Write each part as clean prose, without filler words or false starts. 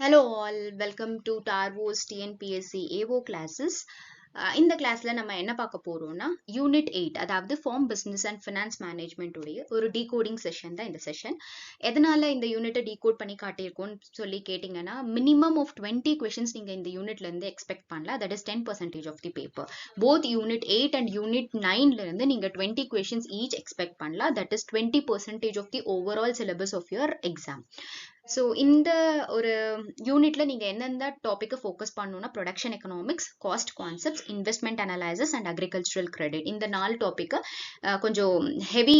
Hello all, welcome to Tarvo's TNPSC AVO classes. இந்த கிளாஸ்ல நம்ம என்ன பார்க்க போறோம்னா யூனிட் 8 அதாவது farm business and finance management உடைய ஒரு டீகோடிங் செஷன் தான் இந்த செஷன். எதனால இந்த யூனிட்டை டீகோட் பண்ணி காட்டியிருக்கோம்னு சொல்லி கேட்டிங்கன்னா மினிமம் ஆஃப் 20 கொஷின்ஸ் நீங்க இந்த யூனிட்ல இருந்து எக்ஸ்பெக்ட் பண்ணலாம். That is 10% of the paper. Both unit 8 and unit 9ல இருந்து நீங்க 20 கொஷின்ஸ் ஈச் எக்ஸ்பெக்ட் பண்ணலாம். That is 20% of the overall syllabus of your exam. So இந்த ஒரு யூனிட்ல நீங்க எந்தெந்த டாபிக்கை ஃபோக்கஸ் பண்ணணும்னா production economics, cost concepts, investment analysis and agricultural credit, இந்த 4 டாபிக்கை கொஞ்சம் ஹெவி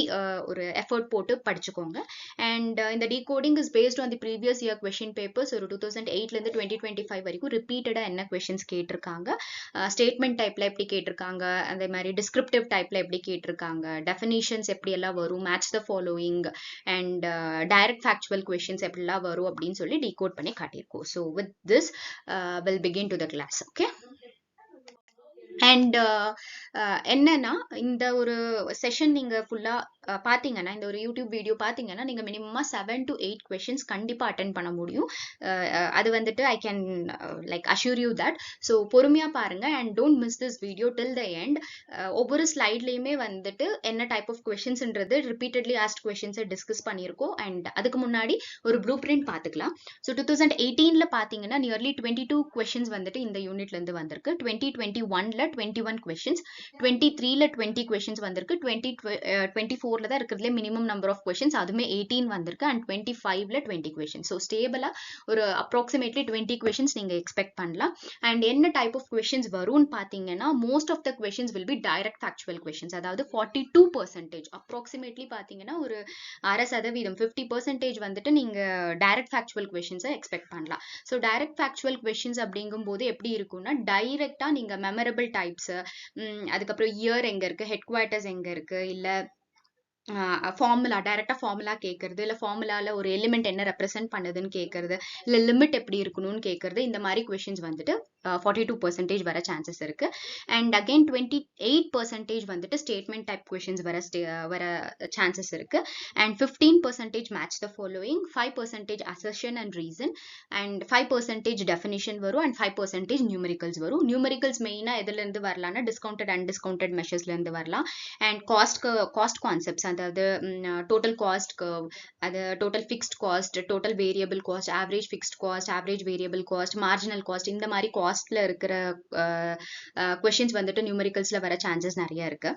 ஒரு எஃபர்ட் போட்டு படிச்சுக்கோங்க. அண்ட் இந்த decoding is based on the previous year question papers. ஒரு 2008லேருந்து 2025 வரைக்கும் ரிப்பீட்டடாக என்ன கொஷின்ஸ் கேட்டிருக்காங்க, ஸ்டேட்மெண்ட் டைப்ல எப்படி கேட்டிருக்காங்க, அதே மாதிரி டிஸ்கிரிப்டிவ் டைப்ல எப்படி கேட்டிருக்காங்க, டெஃபினிஷன்ஸ் எப்படி எல்லாம் வரும், match the following and direct factual questions எப்படிலாம் வரும் அப்படின்னு சொல்லி டீகோட் பண்ணி காட்டியிருக்கோம். So with this will begin to the class. Okay. And என்னன்னா இந்த ஒரு செஷன் நீங்க ஃபுல்லா பாத்தீங்கன்னா, இந்த ஒரு யூடியூப் வீடியோ பாத்தீங்கன்னா நீங்க மினிமமா 7 to 8 கொஸ்டின்ஸ் கண்டிப்பா அட்டென்ட் பண்ண முடியும். அது வந்துட்டு I can like assure you that. So பொறுமையா பாருங்க and don't miss this video till the end. ஒவ்வொரு ஸ்லைட்லயுமே வந்துட்டு என்ன டைப் ஆஃப் கொஸ்டின்ஸ்ன்றது ரிப்பீட்டட்லி ஆஸ்ட் கொஸ்டின்ஸை டிஸ்கஸ் பண்ணியிருக்கோம். அண்ட் அதுக்கு முன்னாடி ஒரு ப்ளூ பிரிண்ட் பார்த்துக்கலாம். ஸோ 2018ல பாத்தீங்கன்னா நியர்லி 22 கொஸ்டின்ஸ் வந்துட்டு இந்த யூனிட்ல இருந்து வந்திருக்கு. 2021ல 21 questions, 23ல 20 questions வந்திருக்கு. 2024ல தான் இருக்கிறதுல மினிமம் நம்பர் ஆஃப் questions, அதுமே 18 வந்திருக்கு. அண்ட் 25ல 20 questions. ஸோ ஸ்டேபிளா ஒரு அப்ராக்சிமேட்லி 20 questions நீங்க எக்ஸ்பெக்ட் பண்ணலாம். அண்ட் என்ன டைப் ஆஃப் questions வரும்னு பாத்தீங்கன்னா most of the questions will be direct factual questions. அதாவது 42% அப்ராக்சிமேட்லி பாத்தீங்கன்னா ஒரு 6%, 50% வந்துட்டு நீங்க டைரக்ட் ஃபேக்சுவல் கொஸ்டின்ஸை எக்ஸ்பெக்ட் பண்ணலாம். ஸோ டைரக்ட் ஃபேக்சுவல் கொஸ்டின்ஸ் அப்படிங்கும் போது எப்படி இருக்கும்னா டைரக்டா நீங்க மெமரபிள் டைப்ஸ், அதுக்கப்புறம் இயர் எங்க இருக்கு, ஹெட் குவார்ட்டர்ஸ் எங்க இருக்கு, இல்ல ஃபார்முலா டைரக்டா ஃபார்முலா கேட்கறது, இல்ல ஃபார்முலால ஒரு எலிமெண்ட் என்ன ரெப்ரசென்ட் பண்ணுதுன்னு கேட்கறது, இல்ல லிமிட் எப்படி இருக்கணும்னு கேட்கறது, இந்த மாதிரி கொஸ்டின்ஸ் வந்துட்டு 42% வர சான்சஸ் இருக்கு. அண்ட் அகைன் 28% வந்துட்டு ஸ்டேட்மெண்ட் டைப் கொஸ்டின்ஸ் வர சான்சஸ் இருக்கு. And 15% match the following, 5% assertion and reason, and 5% definition வரும், அண்ட் 5% நியூமெரிக்கல்ஸ் வரும். நியூமெரிக்கல்ஸ் மெயினா எதுல இருந்து வரலாம்னா டிஸ்கவுண்டட் அன்டிஸ்கவுண்டட் மெஷர்ஸ்ல இருந்து வரலாம். அண்ட் காஸ்ட் கான்செப்ட்ஸ், அதாவது டோட்டல் காஸ்ட் கர்வ், அது total fixed cost, total variable cost, average fixed cost, average variable cost, marginal cost, இந்த மாதிரி காஸ்ட்ல இருக்கிற கொஸ்டின்ஸ் வந்துட்டு நியூமெரிக்கல்ஸ்ல வர சான்சஸ் நிறைய இருக்கு.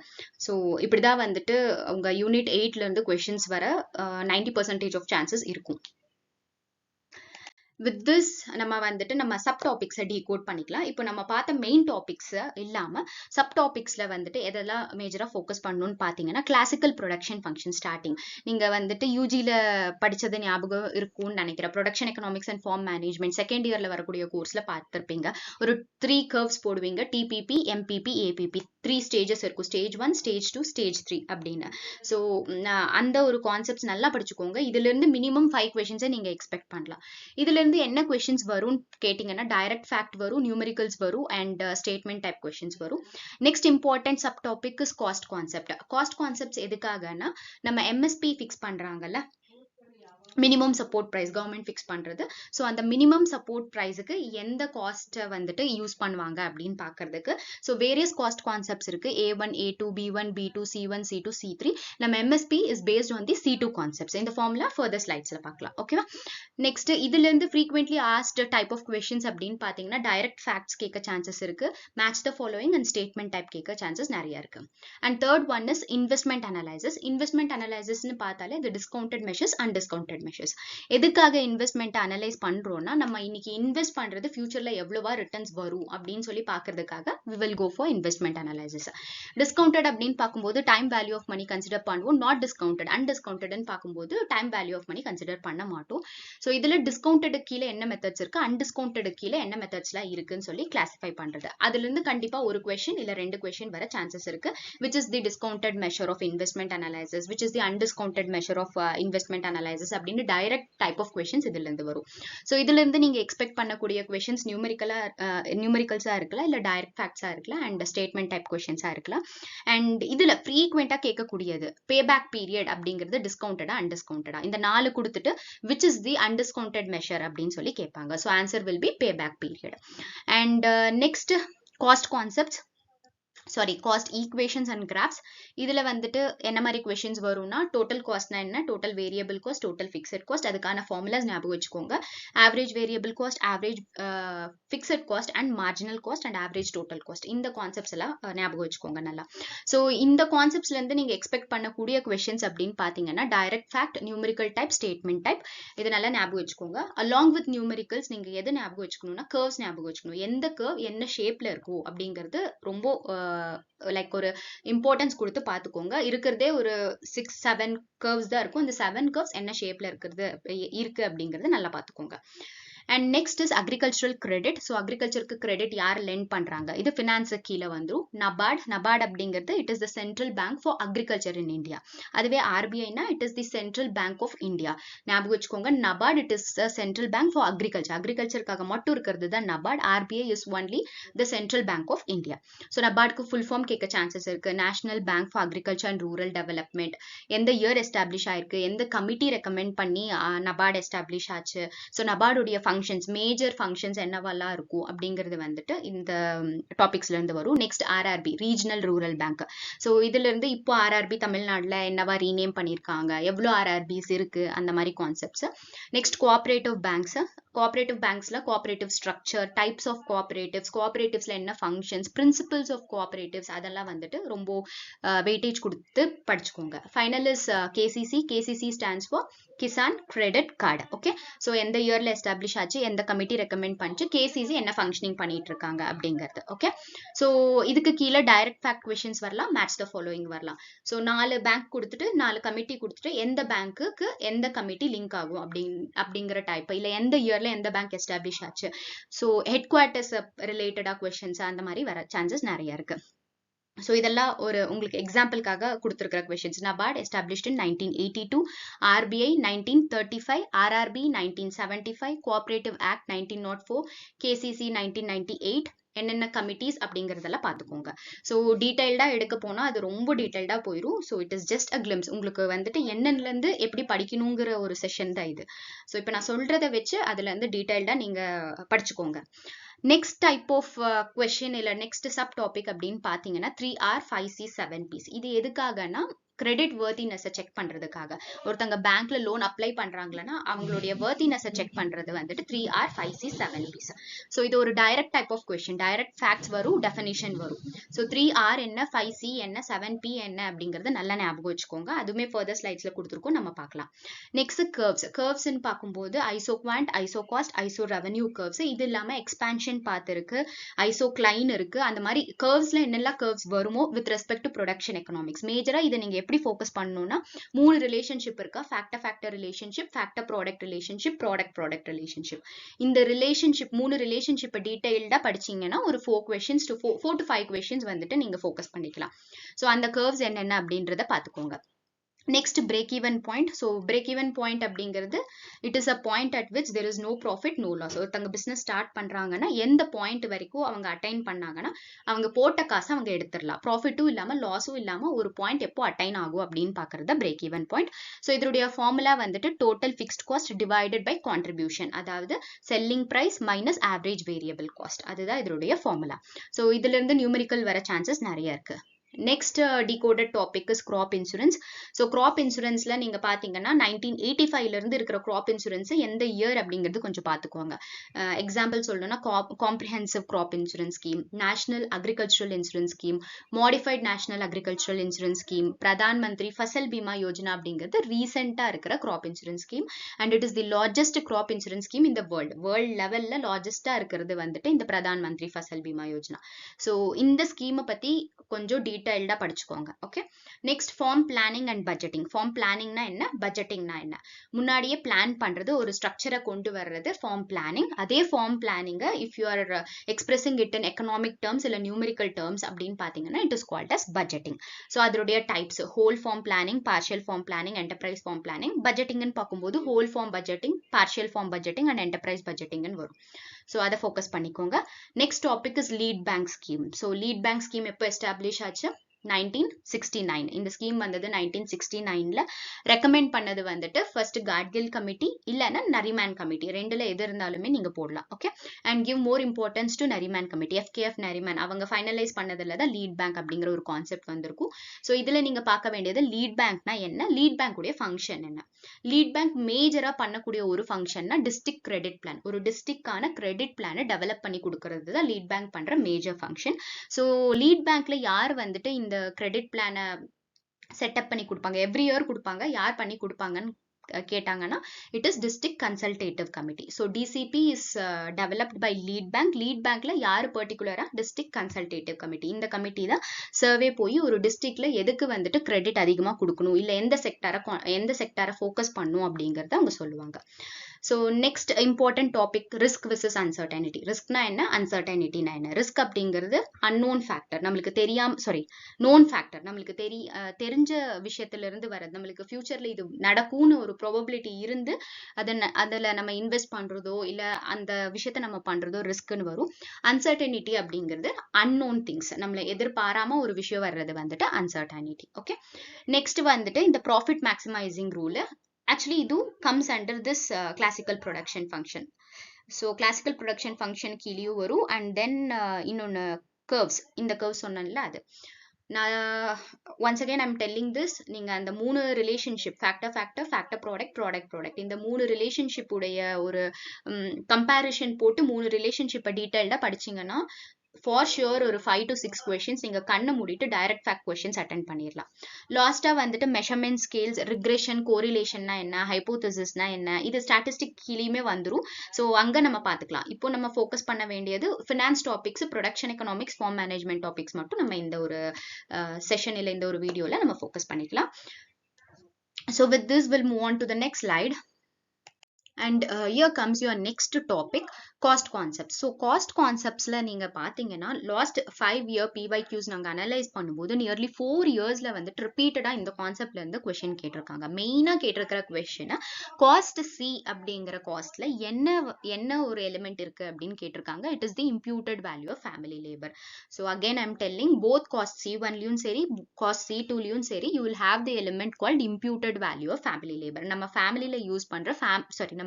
ஸோ இப்படிதான் வந்துட்டு உங்க யூனிட் 8ல இருந்து கொஸ்டின்ஸ் வர 90% ஆஃப் சான்சஸ் இருக்கும். வித் திஸ் நம்ம வந்துட்டு நம்ம சப் டாபிக்ஸை டீகோட் பண்ணிக்கலாம். இப்போ நம்ம பார்த்த மெயின் டாபிக்ஸ் இல்லாம சப் டாபிக்ஸ்ல வந்துட்டு எதெல்லாம் மேஜரா ஃபோக்கஸ் பண்ணணும்னு பார்த்தீங்கன்னா கிளாசிக்கல் ப்ரொடக்ஷன் ஃபங்க்ஷன் ஸ்டார்டிங். நீங்க வந்துட்டு யூஜில படிச்சது ஞாபகம் இருக்கும்னு நினைக்கிறேன். Production economics and farm management second இயர்ல வரக்கூடிய கோர்ஸ்ல பார்த்துருப்பீங்க. ஒரு 3 கர்வ்ஸ் போடுவீங்க, டிபிபி, எம்பிபி, ஏபிபி, 3 ஸ்டேஜஸ் இருக்கும். ஸ்டேஜ் 1, ஸ்டேஜ் 2, ஸ்டேஜ் 3 அப்படின்னு. ஸோ அந்த ஒரு கான்செப்ட்ஸ் நல்லா படிச்சுக்கோங்க. இதுல இருந்து மினிமம் 5 கொஸ்டின்ஸை நீங்க எக்ஸ்பெக்ட் பண்ணலாம். இதுல இருந்து என்ன கொஸ்டின்ஸ் வரும் கேட்டிங்கன்னா டைரக்ட் ஃபேக்ட் வரும், நியூமெரிக்கல்ஸ் வரும், அண்ட் ஸ்டேட்மெண்ட் டைப் கொஸ்டின்ஸ் வரும். Next important sub topic is cost concept. Cost concepts எதுக்காகனா நம்ம எம்எஸ்பி ஃபிக்ஸ் பண்றாங்கல்ல, minimum support price government fix பண்றது. ஸோ அந்த மினிமம் சப்போர்ட் ப்ரைஸுக்கு எந்த காஸ்ட்டை வந்துட்டு யூஸ் பண்ணுவாங்க அப்படின்னு பார்க்கறதுக்கு. ஸோ வேரியஸ் காஸ்ட் கான்செப்ட்ஸ் இருக்கு. A1, A2, B1, B2, C1, C2, C3. நம்ம MSP is based on the C2 concepts. இந்த ஃபார்முலா ஃபர்தர் ஸ்லைட்ஸ்ல பார்க்கலாம். ஓகேவா? நெக்ஸ்ட் இதுல இருந்து frequently asked type of questions அப்படின்னு பார்த்தீங்கன்னா டைரக்ட் ஃபேக்ட்ஸ் கேட்க சான்சஸ் இருக்கு, match the following and statement type கேட்க சான்சஸ் நிறைய இருக்கு. And third one is investment analysis. Investment அனலைசிஸ்னு பார்த்தாலே இது டிஸ்கவுண்டட் மெஷர்ஸ், அன்டிஸ்கவுண்டட் மெஷர்ஸ். எதுக்காக இன்வெஸ்ட்மெண்ட் அனலைஸ் பண்றோம்னா நம்ம இன்னைக்கு இன்வெஸ்ட் பண்றது ஃபியூச்சர்ல எவ்வளவா ரிட்டர்ன்ஸ் வரும் அப்படின்னு சொல்லி பாக்குறதுக்காக we will go for investment analysis. Discounted அப்படின்னு பார்க்கும்போது time value of money consider பண்ணுவோம். நாட் டிஸ்கவுண்டட், அன்டிஸ்கவுண்டட்னு பார்க்கும்போது time value of money consider பண்ண மாட்டோம். ஸோ இதுல டிஸ்கவுண்டட் கீழே என்ன மெத்தட்ஸ் இருக்கு, அன்டிஸ்கவுண்டட் கீழே என்ன மெத்தட்ஸ்லாம் இருக்குன்னு சொல்லி கிளாசிஃபை பண்றது. அதுல இருந்து கண்டிப்பா ஒரு கொஸ்டின் இல்ல 2 கொஸ்டின் வர சான்சஸ் இருக்கு. which is the discounted measure of investment analysis, which is the undiscounted measure of investment analysis அப்படின்னு அப்படின்னு டைரக்ட் டைப் ஆஃப் கொஸ்டின்ஸ் இதுல இருந்து வரும். ஸோ இதுல இருந்து நீங்க எக்ஸ்பெக்ட் பண்ணக்கூடிய கொஸ்டின்ஸ் நியூமெரிக்கல்ஸா இருக்கலாம், இல்ல டைரக்ட் ஃபேக்ட்ஸா இருக்கலாம், அண்ட் ஸ்டேட்மெண்ட் டைப் கொஸ்டின்ஸா இருக்கலாம். அண்ட் இதுல ஃப்ரீக்வெண்டா கேட்கக்கூடியது பேபேக் பீரியட் அப்படிங்கிறது டிஸ்கவுண்டடா அன்டிஸ்கவுண்டடா, இந்த 4 கொடுத்துட்டு விச் இஸ் தி அன்டிஸ்கவுண்டட் மெஷர் அப்படின்னு சொல்லி கேட்பாங்க. So answer will be பேபேக் period. And next cost concepts, sorry cost equations and graphs. இதுல வந்துட்டு என்ன மாதிரி கொஸ்டின்ஸ் வரும்னா, டோட்டல் காஸ்ட்னா என்ன, total variable cost, total fixed cost, அதுக்கான ஃபார்முலாஸ் ஞாபகம் வச்சுக்கோங்க. Average variable cost, average fixed cost and marginal cost and average total cost, இந்த கான்செப்ட்ஸ் எல்லாம் ஞாபகம் வச்சுக்கோங்க நல்லா. ஸோ இந்த கான்செப்ட்ஸ்ல இருந்து நீங்க எக்ஸ்பெக்ட் பண்ணக்கூடிய கொஸ்டின்ஸ் அப்படின்னு பாத்தீங்கன்னா direct fact, numerical type, statement type, இது நல்லா ஞாபகம் வச்சுக்கோங்க. அலாங் வித் நியூமெரிக்கல்ஸ் நீங்க எது ஞாபகம் வச்சுக்கணும்னா கர்வ்ஸ் ஞாபகம் வச்சுக்கணும். எந்த கர்வ் என்ன ஷேப்ல இருக்கும் அப்படிங்கிறது ரொம்ப லைக் ஒரு இம்பார்ட்டன்ஸ் கொடுத்து பாத்துக்கோங்க. இருக்கிறதே ஒரு 6-7 கர்வ்ஸ் தான் இருக்கும். இந்த 7 கர்வ்ஸ் என்ன ஷேப்ல இருக்கு அப்படிங்கறது நல்லா பாத்துக்கோங்க. And next is agricultural credit. So அக்ரிகல்ச்சருக்கு கிரெடிட் யார் லெண்ட் பண்றாங்க, இது ஃபினான்ஸுக்கு கீழே வந்துடும். நபார்ட் அப்படிங்கிறது it is the central bank for agriculture in India. அதுவே ஆர்பிஐனா it is the central bank of India. ஞாபகம் வச்சுக்கோங்க, NABARD it is the central bank for agriculture. அக்ரிகல்ச்சருக்காக மட்டும் இருக்கிறது தான் NABARD. RBI is only the central bank of India. So நபார்டுக்கு full form கேட்க சான்சஸ் இருக்கு. National bank for agriculture and rural development. எந்த இயர் எஸ்டாப்ளிஷ் ஆயிருக்கு, எந்த கமிட்டி ரெக்கமெண்ட் பண்ணி நபார்டு எஸ்டாப்ளிஷ் ஆச்சு, ஸோ நபார்டுடைய மேஜர் ஃபங்க்ஷன்ஸ் என்னவெல்லாம் இருக்கும் அப்படிங்கிறது வந்துட்டு இந்த டாபிக்ஸ்ல இருந்து வரும். Next RRB, regional rural bank. So இதுல இருந்து இப்போ ஆர்ஆர்பி தமிழ்நாடுல என்னவா ரீநேம் பண்ணிருக்காங்க, எவ்வளவு ஆர்ஆர்பிஸ் இருக்கு, அந்த மாதிரி concepts. Next cooperative banks. Cooperative பேங்க்ஸ்ல cooperative structure, types of cooperatives, கோஆபரேட்டிவ்ஸ்ல என்ன ஃபங்க்ஷன்ஸ், பிரின்சிபல்ஸ் ஆஃப் கோஆபரேட்டிவ்ஸ், அதெல்லாம் வந்துட்டு ரொம்ப வெயிட்டேஜ் கொடுத்து படிச்சுக்கோங்க. Final is KCC. KCC stands for Kisan credit card. Okay, so எந்த இயர்ல எஸ்டாப்ளிஷ் ஆச்சு, எந்த கமிட்டி ரெக்கமெண்ட் பண்ணிச்சு, கேசிசி என்ன ஃபங்க்ஷனிங் பண்ணிட்டு இருக்காங்க அப்படிங்கிறது. ஓகே, ஸோ இதுக்கு கீழே டைரக்ட் ஃபேக்ட் கொஸ்டின்ஸ் வரலாம், மேட்ச் த ஃபாலோயிங் வரலாம். ஸோ 4 பேங்க் கொடுத்துட்டு 4 கமிட்டி கொடுத்துட்டு எந்த பேங்க்குக்கு எந்த கமிட்டி லிங்க் ஆகும் அப்படிங்கிற டைப், இல்ல எந்த இயர்ல எந்த பேங்க் எஸ்டாப்ளிஷ் ஆச்சு, ஸோ ஹெட் குவார்ட்டர்ஸ் ரிலேட்டடா கொஸ்டின்ஸ் அந்த மாதிரி வர சான்சஸ் நிறைய இருக்கு. ஸோ இதெல்லாம் ஒரு உங்களுக்கு எக்ஸாம்பிளுக்காக கொடுத்துருக்கிற கொஸ்டின்ஸ். நபார்ட் எஸ்டாப்ளிஷ்ட் இன் 1982, RBI 1935, RRB 1975, cooperative act 1904, KCC 1998, என்னென்ன கமிட்டிஸ் அப்படிங்கறதெல்லாம் பாத்துக்கோங்க. ஸோ டீடைல்டா எடுக்க போனா அது ரொம்ப டீடைல்டா போயிடும். So it is just a glimpse. உங்களுக்கு வந்துட்டு என்னன்ல இருந்து எப்படி படிக்கணுங்கிற ஒரு செஷன் தான் இது. ஸோ இப்போ நான் சொல்றதை வச்சு அதுல இருந்து டீடைல்டா நீங்க படிச்சுக்கோங்க. நெக்ஸ்ட் டைப் ஆஃப் கொஸ்டின் இல்ல நெக்ஸ்ட் சப் டாபிக் அப்படின்னு பாத்தீங்கன்னா 3R 5C 7Ps. இது எதுக்காகனா கிரெடிட் வர்த்தினஸை செக் பண்றதுக்காக. ஒருத்தங்க பேங்க்ல லோன் அப்ளை பண்றாங்களன்னா அவங்களுடைய வர்த்தினஸை செக் பண்றது வந்துட்டு 3R 5C 7Ps. ஸோ இது ஒரு direct type of question. Direct facts வரும், டெஃபினிஷன் வரும். ஸோ 3R என்ன, 5C என்ன, 7P என்ன அப்படிங்கறது நல்லா ஞாபகம் வச்சுக்கோங்க. அதுவுமே ஃபர்தர் ஸ்லைட்ஸ்ல கொடுத்துருக்கோம், நம்ம பார்க்கலாம். Next curves. கர்வ்ஸ்ன்னு பார்க்கும்போது isoquant, isocost, iso revenue curves. இது இல்லாம எக்ஸ்பான்ஷன் பாத் இருக்கு, ஐசோக்ளைன் இருக்கு. அந்த மாதிரி கர்வ்ஸ்ல என்னெல்லாம் கர்வ்ஸ் வருமோ with respect to production economics. மேஜரா இதை நீங்க எப்படி ஃபோக்கஸ் பண்ணணும்னா 3 ரிலேஷன்ஷிப் இருக்கா, factor relationship, factor product relationship, product relationship. இந்த ரிலேஷன்ஷிப் 3 ரிலேஷன்ஷிப்பை டீடைல்டா படிச்சீங்கன்னா ஒரு 4 to 5 கொஸ்டின்ஸ் வந்துட்டு நீங்க ஃபோக்கஸ் பண்ணிக்கலாம். ஸோ அந்த கர்வ்ஸ் என்னென்ன அப்படின்றத பாத்துக்கோங்க. Next break even point. So break even point அப்படிங்கிறது it is a point at which there is no profit no loss. ஒருத்தங்க பிசினஸ் ஸ்டார்ட் பண்றாங்கன்னா எந்த பாயிண்ட் வரைக்கும் அவங்க அட்டைன் பண்ணாங்கன்னா அவங்க போட்ட காசை அவங்க எடுத்துடலாம், ப்ராஃபிட்டும் இல்லாம லாஸும் இல்லாம ஒரு பாயிண்ட் எப்போ அட்டைன் ஆகும் அப்படின்னு பாக்குறது பிரேக் ஈவன் பாயிண்ட். ஸோ இதனுடைய ஃபார்முலா வந்துட்டு total fixed cost divided by contribution, அதாவது selling price minus average variable cost, அதுதான் இதனுடைய ஃபார்முலா. ஸோ இதுல இருந்து நியூமெரிக்கல் வர சான்சஸ் நிறைய இருக்கு. Next decoded topic is crop insurance. So crop இன்சூரன்ஸ்ல நீங்க பாத்தீங்கன்னா 1985ல இருந்து இருக்கிற கிராப் இன்சூரன்ஸ் எந்த இயர் அப்படிங்கிறது கொஞ்சம் பாத்துக்கோங்க. எக்ஸாம்பிள் சொல்லணும்னா comprehensive graph insurance scheme, national agricultural insurance scheme, modified national agricultural insurance scheme, Pradhan Mantri Fasal Bima Yojana அப்படிங்கிறது ரீசெண்டா இருக்கிற graph insurance scheme. And it is the largest graph insurance scheme இந்த வேர்ல்ட் லெவல்ல லார்ஜஸ்டா இருக்கிறது வந்துட்டு இந்த பிரதான் மந்திரி ஃபசல் பீமா யோஜனா. ஸோ இந்த ஸ்கீமை பத்தி கொஞ்சம் டீடைல்டா படிச்சுக்கோங்க. Okay, next farm planning and budgeting. Farm பிளானிங்னா என்ன, பட்ஜெட்டிங்னா என்ன? முன்னாடியே பிளான் பண்றது, ஒரு ஸ்ட்ரக்சரை கொண்டு வர்றது ஃபார்ம் பிளானிங். அதே farm planning if you are expressing it in economic terms இல்ல நியூமெரிக்கல் டேர்ம்ஸ் அப்படின்னு பாத்தீங்கன்னா it is called as budgeting. So அதோடைய types whole farm planning, partial farm planning, enterprise farm planning. பட்ஜெட்டிங்னு பார்க்கும்போது whole form budgeting, partial form budgeting and enterprise பட்ஜெட்டிங்னு வரும். So அதை focus பண்ணிக்கோங்க. Next topic is lead bank scheme. So lead bank scheme எப்போ establish ஆச்சு? 1969. இந்த scheme வந்தது 1969ல. ரெக்கமெண்ட் பண்ணது வந்துட்டு ஃபர்ஸ்ட் காட்கில் கமிட்டி இல்லைன்னா நரிமேன் கமிட்டி, ரெண்டுல எது இருந்தாலுமே நீங்க போடலாம். Okay, and give more importance to Nariman committee. FKF Nariman அவங்க ஃபைனலைஸ் பண்ணதுல தான் லீட் பேங்க் அப்படிங்கிற ஒரு கான்செப்ட் வந்திருக்கும். ஸோ இதுல நீங்க பார்க்க வேண்டியது லீட் பேங்க்னா என்ன, லீட் பேங்க் உடைய ஃபங்க்ஷன் என்ன. லீட் பேங்க் மேஜரா பண்ணக்கூடிய ஒரு ஃபங்க்ஷன்னா டிஸ்ட்ரிக்ட் கிரெடிட் பிளான். ஒரு டிஸ்ட்ரிக்டான கிரெடிட் பிளானை டெவலப் பண்ணி கொடுக்கறது தான் லீட் பேங்க் பண்ற மேஜர் ஃபங்க்ஷன். ஸோ லீட் பேங்க்ல யார் வந்துட்டு இந்த கிரெடிட் பிளானை செட்டப் பண்ணி கொடுப்பாங்க, எவ்ரி இயர் கொடுப்பாங்க, யார் பண்ணி கொடுப்பாங்கன்னு கேட்டாங்கன்னா it is district consultative committee. So DCP is developed by lead bank. Lead பேங்க்ல யார் பர்டிகுலரா, டிஸ்ட்ரிக்ட் கன்சல்டேட்டிவ் கமிட்டி. இந்த கமிட்டி தான் சர்வே போய் ஒரு டிஸ்ட்ரிக்ட்ல எதுக்கு வந்துட்டு கிரெடிட் அதிகமா கொடுக்கணும், இல்ல எந்த செக்டாரை ஃபோக்கஸ் பண்ணும் அப்படிங்கறத அவங்க சொல்லுவாங்க. So next important topic risk versus uncertainty. ரிஸ்க்னா என்ன, அன்சர்டைனிட்டினா என்ன? ரிஸ்க் அப்படிங்கிறது அன்னோன் ஃபேக்டர், நம்மளுக்கு நோன் ஃபேக்டர், நம்மளுக்கு தெரிஞ்ச விஷயத்துல இருந்து வர்றது. நம்மளுக்கு ஃபியூச்சர்ல இது நடக்கும்னு ஒரு ப்ராபபிலிட்டி இருந்து அதுல நம்ம இன்வெஸ்ட் பண்றதோ இல்ல அந்த விஷயத்த நம்ம பண்றதோ ரிஸ்க்னு வரும். அன்சர்டைனிட்டி அப்படிங்கிறது அன்னோன் திங்ஸ், நம்மள எதிர்பாராம ஒரு விஷயம் வர்றது வந்துட்டு அன்சர்டைனிட்டி. ஓகே, நெக்ஸ்ட் வந்துட்டு இந்த ப்ராஃபிட் மேக்ஸிமைசிங் ரூல். Actually, இது comes under this classical production function. So, classical production function கீழியும் வரும். And then இன்னொன்னு curves. இந்த curves சொன்னேன்ல அது. நான் once again I'm telling this, நீங்க அந்த மூணு ரிலேஷன்ஷிப், factor product, இந்த மூணு ரிலேஷன்ஷிப் உடைய ஒரு கம்பேரிஷன் போட்டு மூணு ரிலேஷன்ஷிப்பை டீடைல்டா படிச்சீங்கன்னா for sure ஒரு 5 to 6 questions நீங்க கண்ணை மூடிட்டு டைரக்ட் ஃபேக்ட் questions அட்டென்ட் பண்ணிடலாம். லாஸ்டா வந்துட்டு மெஷர்மெண்ட் ஸ்கேல்ஸ், ரிக்ரெஷன், கோரிலேஷன்னா என்ன, ஹைபோதசிஸ்னா என்ன, இது ஸ்டாட்டிஸ்டிக் கீழேயுமே வந்துரும். ஸோ அங்க நம்ம பார்த்துக்கலாம். இப்போ நம்ம ஃபோக்கஸ் பண்ண வேண்டியது finance topics, production economics, farm management topics மட்டும் நம்ம இந்த ஒரு செஷன் இல்ல இந்த ஒரு வீடியோல நம்ம ஃபோக்கஸ் பண்ணிக்கலாம். So with this we'll move on to the next slide. And here comes your next topic, cost concepts. So cost concepts la neenga pathina last 5 year PYQs naanga analyze பண்ணும்போது nearly 4 years la வந்து repeatedா இந்த கான்செப்ட்ல இருந்து question கேட்டிருக்காங்க. மெயினா கேட்டிருக்கிற question cost C அப்படிங்கற காஸ்ட்ல என்ன ஒரு எலிமெண்ட் இருக்கு அப்படினு கேட்டிருக்காங்க. it is the imputed value of family labor. So again I am telling both cost C1 லயும் சரி cost C2 லயும் சரி you will have the element called imputed value of family labor. நம்ம ஃபேமிலில யூஸ் பண்ற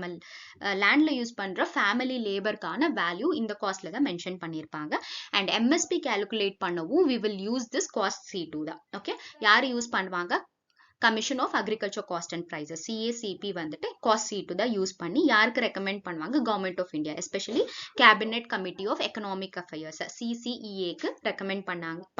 நம்ம லேண்ட்ல யூஸ் பண்ற family லேபர்க்கான value இந்த காஸ்ட்ல தான் மென்ஷன் பண்ணிருப்பாங்க. அண்ட் MSP கால்குலேட் பண்ணவும் we will use this cost C2 தான். ஓகே, யாரு யூஸ் பண்ணுவாங்க? Commission of agriculture cost and prices, CACP வந்துட்டு காஸ்ட் C2 தான் யூஸ் பண்ணி யாருக்கு ரெக்கமெண்ட் பண்ணுவாங்க? Government of India, especially cabinet committee of economic affairs CCEA-க்கு ரெக்கமெண்ட்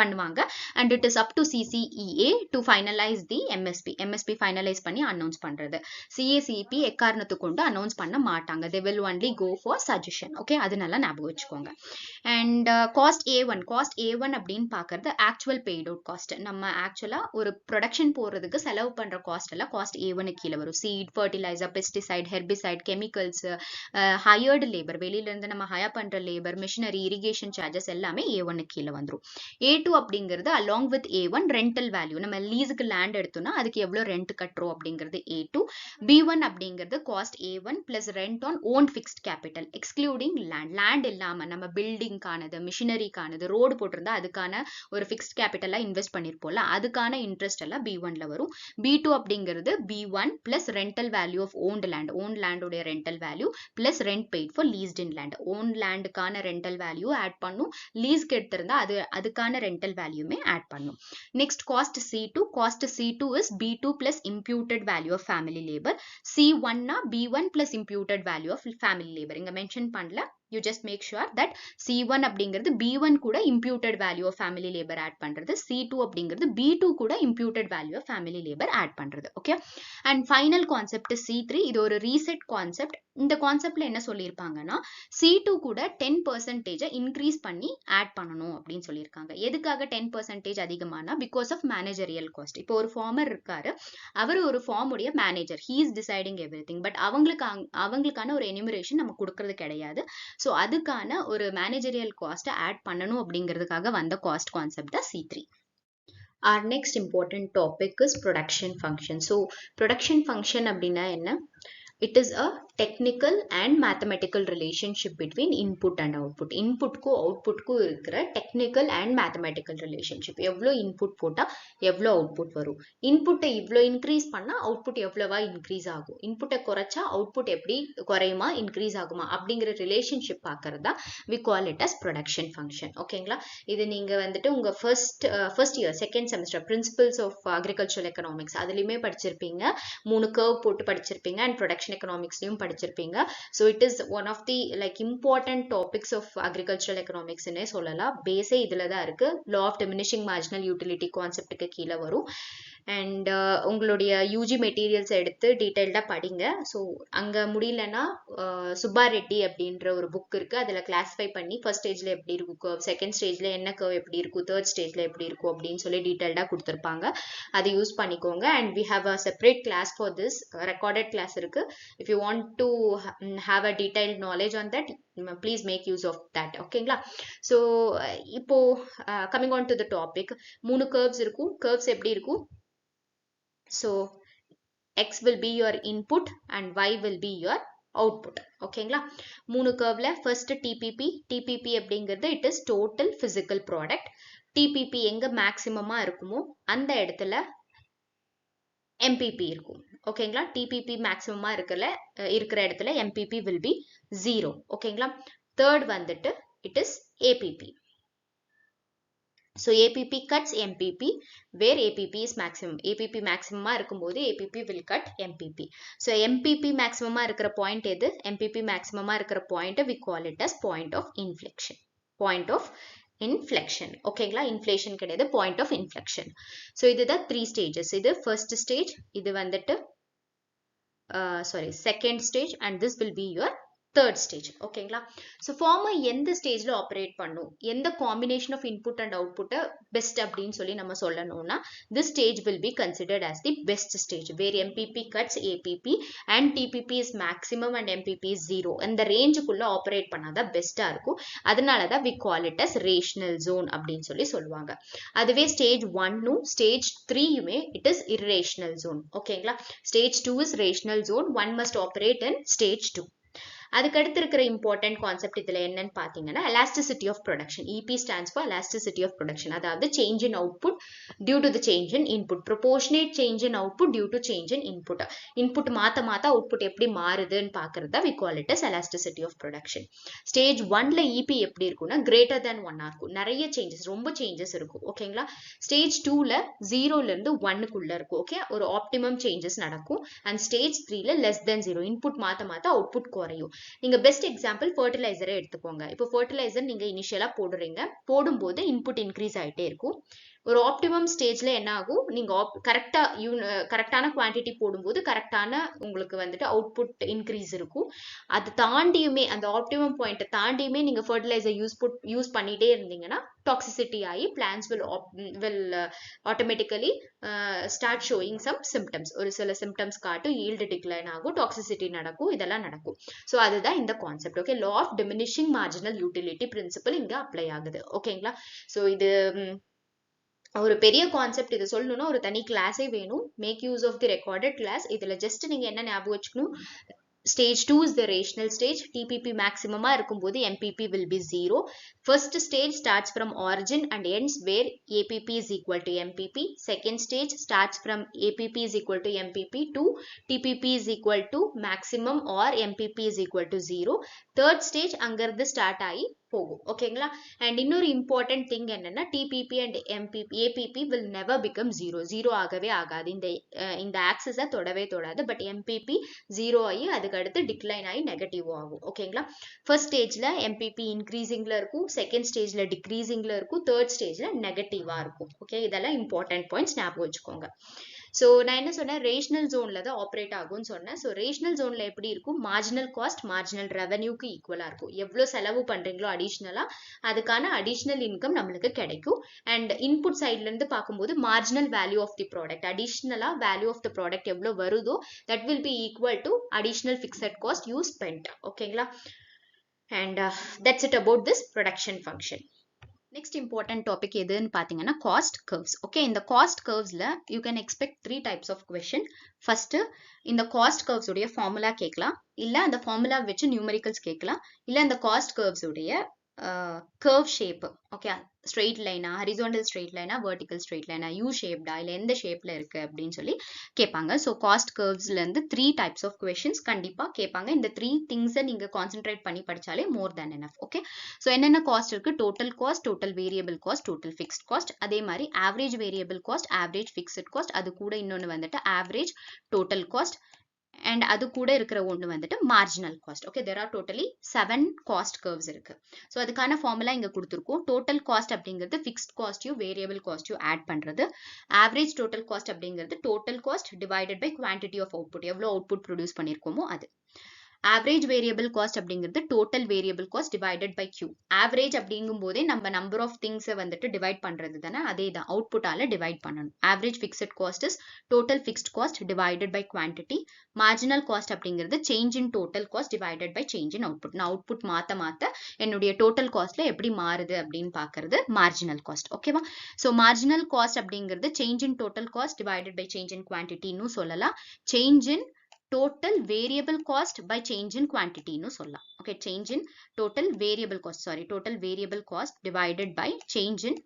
பண்ணுவாங்க. And it is up to CCEA to finalise the MSP finalise பண்ணி announce பண்றது. CACP எக்காரணத்துக்கு கொண்டு அனௌன்ஸ் பண்ண மாட்டாங்க. they will only go for suggestion. Okay, அது நல்லா ஞாபகம் வச்சுக்கோங்க. அண்ட் காஸ்ட் A1 அப்படின்னு பாக்குறது ஆக்சுவல் பெய்ட் அவுட் காஸ்ட். நம்ம ஆக்சுவலா ஒரு ப்ரொடக்ஷன் போறதுக்கு செலவு பண்ற காஸ்ட் எல்லாம் காஸ்ட் A1 கீழ வரும். Seed, fertiliser, pesticide, herbicide, chemicals, hired labour, வெளியில இருந்து நம்ம ஹையர் பண்ற லேபர், மிஷினரி, இரிகேஷன் சார்ஜஸ் எல்லாமே A1 கீழ வந்துரும். A2 அப்படிங்கிறது along with A1 rental value, நம்ம லீஸுக்கு லேண்ட் எடுத்தோம்னா அதுக்கு எவ்வளவு ரெண்ட் கட்டுறோம் அப்படிங்கிறது A2. B1 அப்படிங்கிறது cost A1 plus rent on own fixed capital excluding land இல்லாம நம்ம பில்டிங்கானது, மிஷினரிக்கானது, ரோடு போட்டிருந்தா அதுக்கான ஒரு ஃபிக்ஸ்ட் கேபிட்டலா இன்வெஸ்ட் பண்ணிருப்போம்ல, அதுக்கான இன்ட்ரெஸ்ட் எல்லாம் B1ல வரும். B2 அப்படிங்கிறது B1 plus rental value of owned land உடைய rental value plus rent paid for leased in land. owned landக்கான rental value add பண்ணும், leaseக்கு எடுத்திருந்தா அதுக்கான rental valueமே add பண்ணும். Next cost C2 is B2 plus imputed value of family labor. C1 னா B1 plus imputed value of family labor. இங்க mention பண்ணல, you just make sure that C1 அப்படிங்கிறது B1 கூட imputed value of family labor add பண்றது, C2 அப்படிங்கிறது B2 கூட imputed value of family labor add பண்றது. Okay, and final concept C3. இது ஒரு reset concept. இந்த கான்செப்ட்ல என்ன சொல்லியிருப்பாங்கன்னா C2 கூட 10% இன்க்ரீஸ் பண்ணி ஆட் பண்ணணும் அப்படின்னு சொல்லியிருக்காங்க. எதுக்காக 10% அதிகமானா பிகாஸ் ஆஃப் மேனேஜரியல் காஸ்ட். இப்போ ஒரு ஃபார்மர் இருக்காரு, அவர் ஒரு ஃபார்ம் உடைய manager, he is deciding everything. But அவங்களுக்கான ஒரு எனிமரேஷன் நம்ம கொடுக்கறது கிடையாது. ஸோ அதுக்கான ஒரு மேனேஜரியல் காஸ்ட்டை ஆட் பண்ணணும் அப்படிங்கிறதுக்காக வந்த காஸ்ட் கான்செப்ட் தான் C3. Our next important topic is production function. So production function அப்படின்னா என்ன? It is a technical and mathematical relationship between input and output. Input को output को இருக்கிற technical and mathematical relationship. எவ்வளோ input போட்டா எவ்வளோ output வரும். Input இவ்வளோ increase பண்ணா output எவ்வளவா increase ஆகும். Input குறைச்சா output எப்படி குறையுமா increase ஆகுமா அப்படிங்கிற relationship பார்க்கறதா we call it as production function. ஓகேங்களா? இது நீங்க வந்துட்டு உங்க first year second semester principles of agricultural economics அதுலயுமே படிச்சிருப்பீங்க. 3 curve போட்டு படிச்சிருப்பீங்க and production economics-லயும் படிச்சிருப்பீங்க. So it is one of the like important topics of agricultural economics னே சொல்லலாம். பேஸே இதுல தான் இருக்கு. law of diminishing marginal utility கான்செப்டுக்கு கீழே வரும். அண்ட் உங்களுடைய யூஜி மெட்டீரியல்ஸ் எடுத்து டீட்டெயில்டாக படிங்க. ஸோ அங்கே முடியலன்னா சுப்பா ரெட்டி அப்படின்ற ஒரு புக் இருக்கு, அதில் கிளாஸிஃபை பண்ணி ஃபர்ஸ்ட் ஸ்டேஜில் எப்படி இருக்கும் கர்வ், செகண்ட் ஸ்டேஜில் என்ன கர்வ் எப்படி இருக்கும், தேர்ட் ஸ்டேஜில் எப்படி இருக்கும் அப்படின்னு சொல்லி டீட்டெயில்டாக கொடுத்துருப்பாங்க. அதை யூஸ் பண்ணிக்கோங்க. And we have a separate class for this, recorded class இருக்கு. If you want to have a detailed knowledge on that, please make use of that. ஓகேங்களா? ஸோ இப்போ coming on to the topic, 3 curves இருக்கும். Curves எப்படி இருக்கும்? So x will be your input and y will be your output. ஓகேங்களா? 3 கர்வ்ல first TPP அப்படிங்கிறது it is total physical product. TPP எங்க மேக்ஸிமமா இருக்குமோ அந்த இடத்துல MPP இருக்கும். ஓகேங்களா? TPP மேக்ஸிமமா இருக்கிற இடத்துல MPP will be 0. ஓகேங்களா? தேர்ட் வந்துட்டு it is APP. So APP cuts MPP where APP is maximum. APP maximum இருக்கும்போது APP will cut MPP. So MPP maximum இருக்கிற point எது? MPP maximum இருக்கிற point we call it as point of inflection. Point of inflection. ஓகேங்களா? inflation கிடையாது, point of inflection. So இதுதான் 3 stages. இது first stage, இது வந்துட்டு second stage and this will be your third stage. ஓகேங்களா? So farmer எந்த ஸ்டேஜில் ஆப்ரேட் பண்ணும், எந்த காம்பினேஷன் ஆஃப் இன்புட் அண்ட் அவுட்புட்டை பெஸ்ட் அப்படின்னு சொல்லி நம்ம சொல்லணும்னா this stage will be considered as the best stage where MPP cuts APP and TPP is maximum and MPP is 0. இந்த ரேஞ்சுக்குள்ள ஆப்ரேட் பண்ணாதான் பெஸ்ட்டாக இருக்கும். அதனால தான் we call it as rational zone அப்படின்னு சொல்லி சொல்லுவாங்க. அதுவே ஸ்டேஜ் 1ம் ஸ்டேஜ் 3யுமே இட் இஸ் இர்ரேஷனல் ஜோன். ஓகேங்களா? Stage 2 is rational zone. One must operate in stage 2. அதுக்கு அடுத்து இருக்கிற இம்பார்ட்டன்ட் கான்செப்ட் இதுல என்னன்னு பாத்தீங்கன்னா elasticity of production. EP stands for elasticity of production. அதாவது change in output due to the change in input. Proportionate change in output due to change in input. Input மாத்த output எப்படி மாறுதுன்னு பாக்குறதா we call it as elasticity of production. Stage 1ல EP எப்படி இருக்கும்னா greater than 1 இருக்கும். நிறைய changes, ரொம்ப சேஞ்சஸ் இருக்கும். ஓகேங்களா? ஸ்டேஜ் 2ல 0ல இருந்து 1க்குள்ள இருக்கும். ஓகே, ஒரு ஆப்டிமம் சேஞ்சஸ் நடக்கும். அண்ட் ஸ்டேஜ் 3ல less than 0. இன்புட் மாத்த அவுட்புட் குறையும். நீங்க பெஸ்ட் எக்ஸாம்பிள் ஃபர்டிலைசரை எடுத்துக்கோங்க. இப்போ ஃபர்டிலைசர் நீங்க இனிஷியலா போடுறீங்க, போடும்போது இன்புட் இன்க்ரீஸ் ஆயிட்டே இருக்கும். ஒரு ஆப்டிமம் ஸ்டேஜ்ல என்ன ஆகும், நீங்க கரெக்டான குவான்டிட்டி போடும்போது கரெக்டான உங்களுக்கு வந்துட்டு அவுட்புட் இன்க்ரீஸ் இருக்கும். அது தாண்டியுமே, அந்த ஆப்டிமம் பாயிண்ட் தாண்டியுமே நீங்க ஃபர்டிலைசர் யூஸ் பண்ணிட்டே இருந்தீங்கன்னா டாக்ஸிசிட்டி ஆகி plants will automatically start showing some symptoms. ஒரு சில சிம்டம்ஸ் காட்டும், ஈல்டு டிக்ளைன் ஆகும், டாக்ஸிசிட்டி நடக்கும், இதெல்லாம் நடக்கும். ஸோ அதுதான் இந்த concept. Okay, law of diminishing marginal utility principle இங்க அப்ளை ஆகுது. ஓகேங்களா? ஸோ இது ஒரு பெரிய கான்செப்ட். இது சொல்லணும்னா ஒரு தனி கிளாஸே வேணும். Make use of the recorded class. இதுல ஜஸ்ட் நீங்க என்ன ஞாபகம் வச்சுக்கணும், Stage 2 is the rational stage. TPP maximum இருக்கும்போது MPP will be 0. First stage starts from origin and ends where APP is equal to MPP. Second stage starts from APP is equal to MPP to TPP is equal to maximum or MPP is equal to 0. Third stage அங்கிருந்து start ஆகி போகும். ஓகேங்களா? And இன்னொரு important thing என்னன்னா DPP and MPP ABP will never become zero ஆகவே ஆகாது. இந்த ஆக்சஸை தொடவே தொடாது. பட் எம்பிபி ஜீரோ ஆகி அதுக்கு அடுத்து டிக்ளைன் ஆகி நெகட்டிவ் ஆகும். ஓகேங்களா? ஃபர்ஸ்ட் ஸ்டேஜ்ல எம்பிபி இன்க்ரீசிங்ல இருக்கும், செகண்ட் ஸ்டேஜ்ல டிக்ரீசிங்ல இருக்கும், தேர்ட் ஸ்டேஜ்ல நெகட்டிவா இருக்கும். ஓகே, இதெல்லாம் இம்பார்ட்டன்ட் பாயிண்ட்ஸ் ஞாபகம் வச்சுக்கோங்க. ஸோ நான் என்ன சொன்னேன், ரேஷனல் ஜோன்ல தான் ஆப்ரேட் ஆகும்னு சொன்னேன். ஸோ ரேஷனல் ஜோன்ல எப்படி இருக்கும், மார்ஜினல் காஸ்ட் மார்ஜினல் ரெவன்யூக்கு ஈக்குவலா இருக்கும். எவ்வளோ செலவு பண்றீங்களோ அடிஷ்னலா அதுக்கான அடிஷ்னல் இன்கம் நம்மளுக்கு கிடைக்கும். அண்ட் இன்புட் சைட்ல இருந்து பார்க்கும்போது marginal value of the product, அடிஷ்னலா வேல்யூ ஆஃப் தி ப்ராடக்ட் எவ்வளோ வருதோ that will be equal to additional fixed cost you spend. ஓகேங்களா? And that's it about this production function. Next important topic எதுன்னு பார்த்தீங்கன்னா cost curves. Okay, இந்த cost கர்வ்ஸ்ல you can expect 3 types of question. First, இந்த cost curves உடைய formula கேட்கலாம், இல்ல அந்த ஃபார்முலா வச்சு நியூமரிக்கல்ஸ் கேட்கலாம், இல்ல அந்த காஸ்ட் கர்வ்ஸ் உடைய கர்வ் ஷேப். ஓகே, ஸ்ட்ரெயிட் லைனா, ஹரிசாண்டல் ஸ்ட்ரெயிட் லைனா, வெர்டிக்கல் ஸ்ட்ரெயிட் லைனா, யூ ஷேப்டா, இல்ல எந்த ஷேப்ல இருக்கு அப்படின்னு சொல்லி கேட்பாங்க. ஸோ காஸ்ட் கர்வ்ஸ்ல இருந்து 3 டைப்ஸ் ஆஃப் கொஸ்டின்ஸ் கண்டிப்பா கேட்பாங்க. இந்த 3 திங்ஸை நீங்க கான்சென்ட்ரேட் பண்ணி படிச்சாலே மோர் தேன் எனஃப். ஓகே, ஸோ என்னென்ன காஸ்ட் இருக்கு, total cost, total variable cost, total fixed cost, அதே மாதிரி average variable cost, average fixed cost, அது கூட இன்னொன்று வந்துட்டு ஆவரேஜ் டோட்டல் காஸ்ட், and அது கூட இருக்கிற ஒன்று வந்துட்டு marginal cost. Okay, there are totally 7 cost curves இருக்கு. ஸோ அதுக்கான ஃபார்முலா இங்க கொடுத்துருக்கோம். டோட்டல் காஸ்ட் அப்படிங்கிறது ஃபிக்ஸ்ட் காஸ்ட்டையும் வேரியபிள் காஸ்ட்டையும் ஆட் பண்றது. ஆவரேஜ் டோட்டல் காஸ்ட் அப்படிங்கிறது total cost divided by quantity of output, எவ்வளோ அவுட்புட் ப்ரொடியூஸ் பண்ணியிருக்கோமோ அது. ஆவரேஜ் வேரியபிள் காஸ்ட் அப்படிங்கிறது total variable cost divided by q. Average அப்படிங்கும் போதே நம்ம நம்பர் ஆஃப் திங்ஸை வந்துட்டு டிவைட் பண்றது தானே, அதே தான் அவுட்புட்டால டிவைட் பண்ணணும். Average fixed cost is total fixed cost divided by quantity. Marginal cost அப்படிங்கிறது change in total cost divided by change in output. நான் அவுட்புட் மாத்த என்னுடைய டோட்டல் காஸ்ட்ல எப்படி மாறுது அப்படின்னு பாக்குறது மார்ஜினல் காஸ்ட். ஓகேவா? ஸோ மார்ஜினல் காஸ்ட் அப்படிங்கிறது change in total cost divided by change in குவான்டிட்டின்னு சொல்லலாம். Change in total variable cost by change in quantity னு சொல்லலாம். Okay, change in total variable cost divided by change in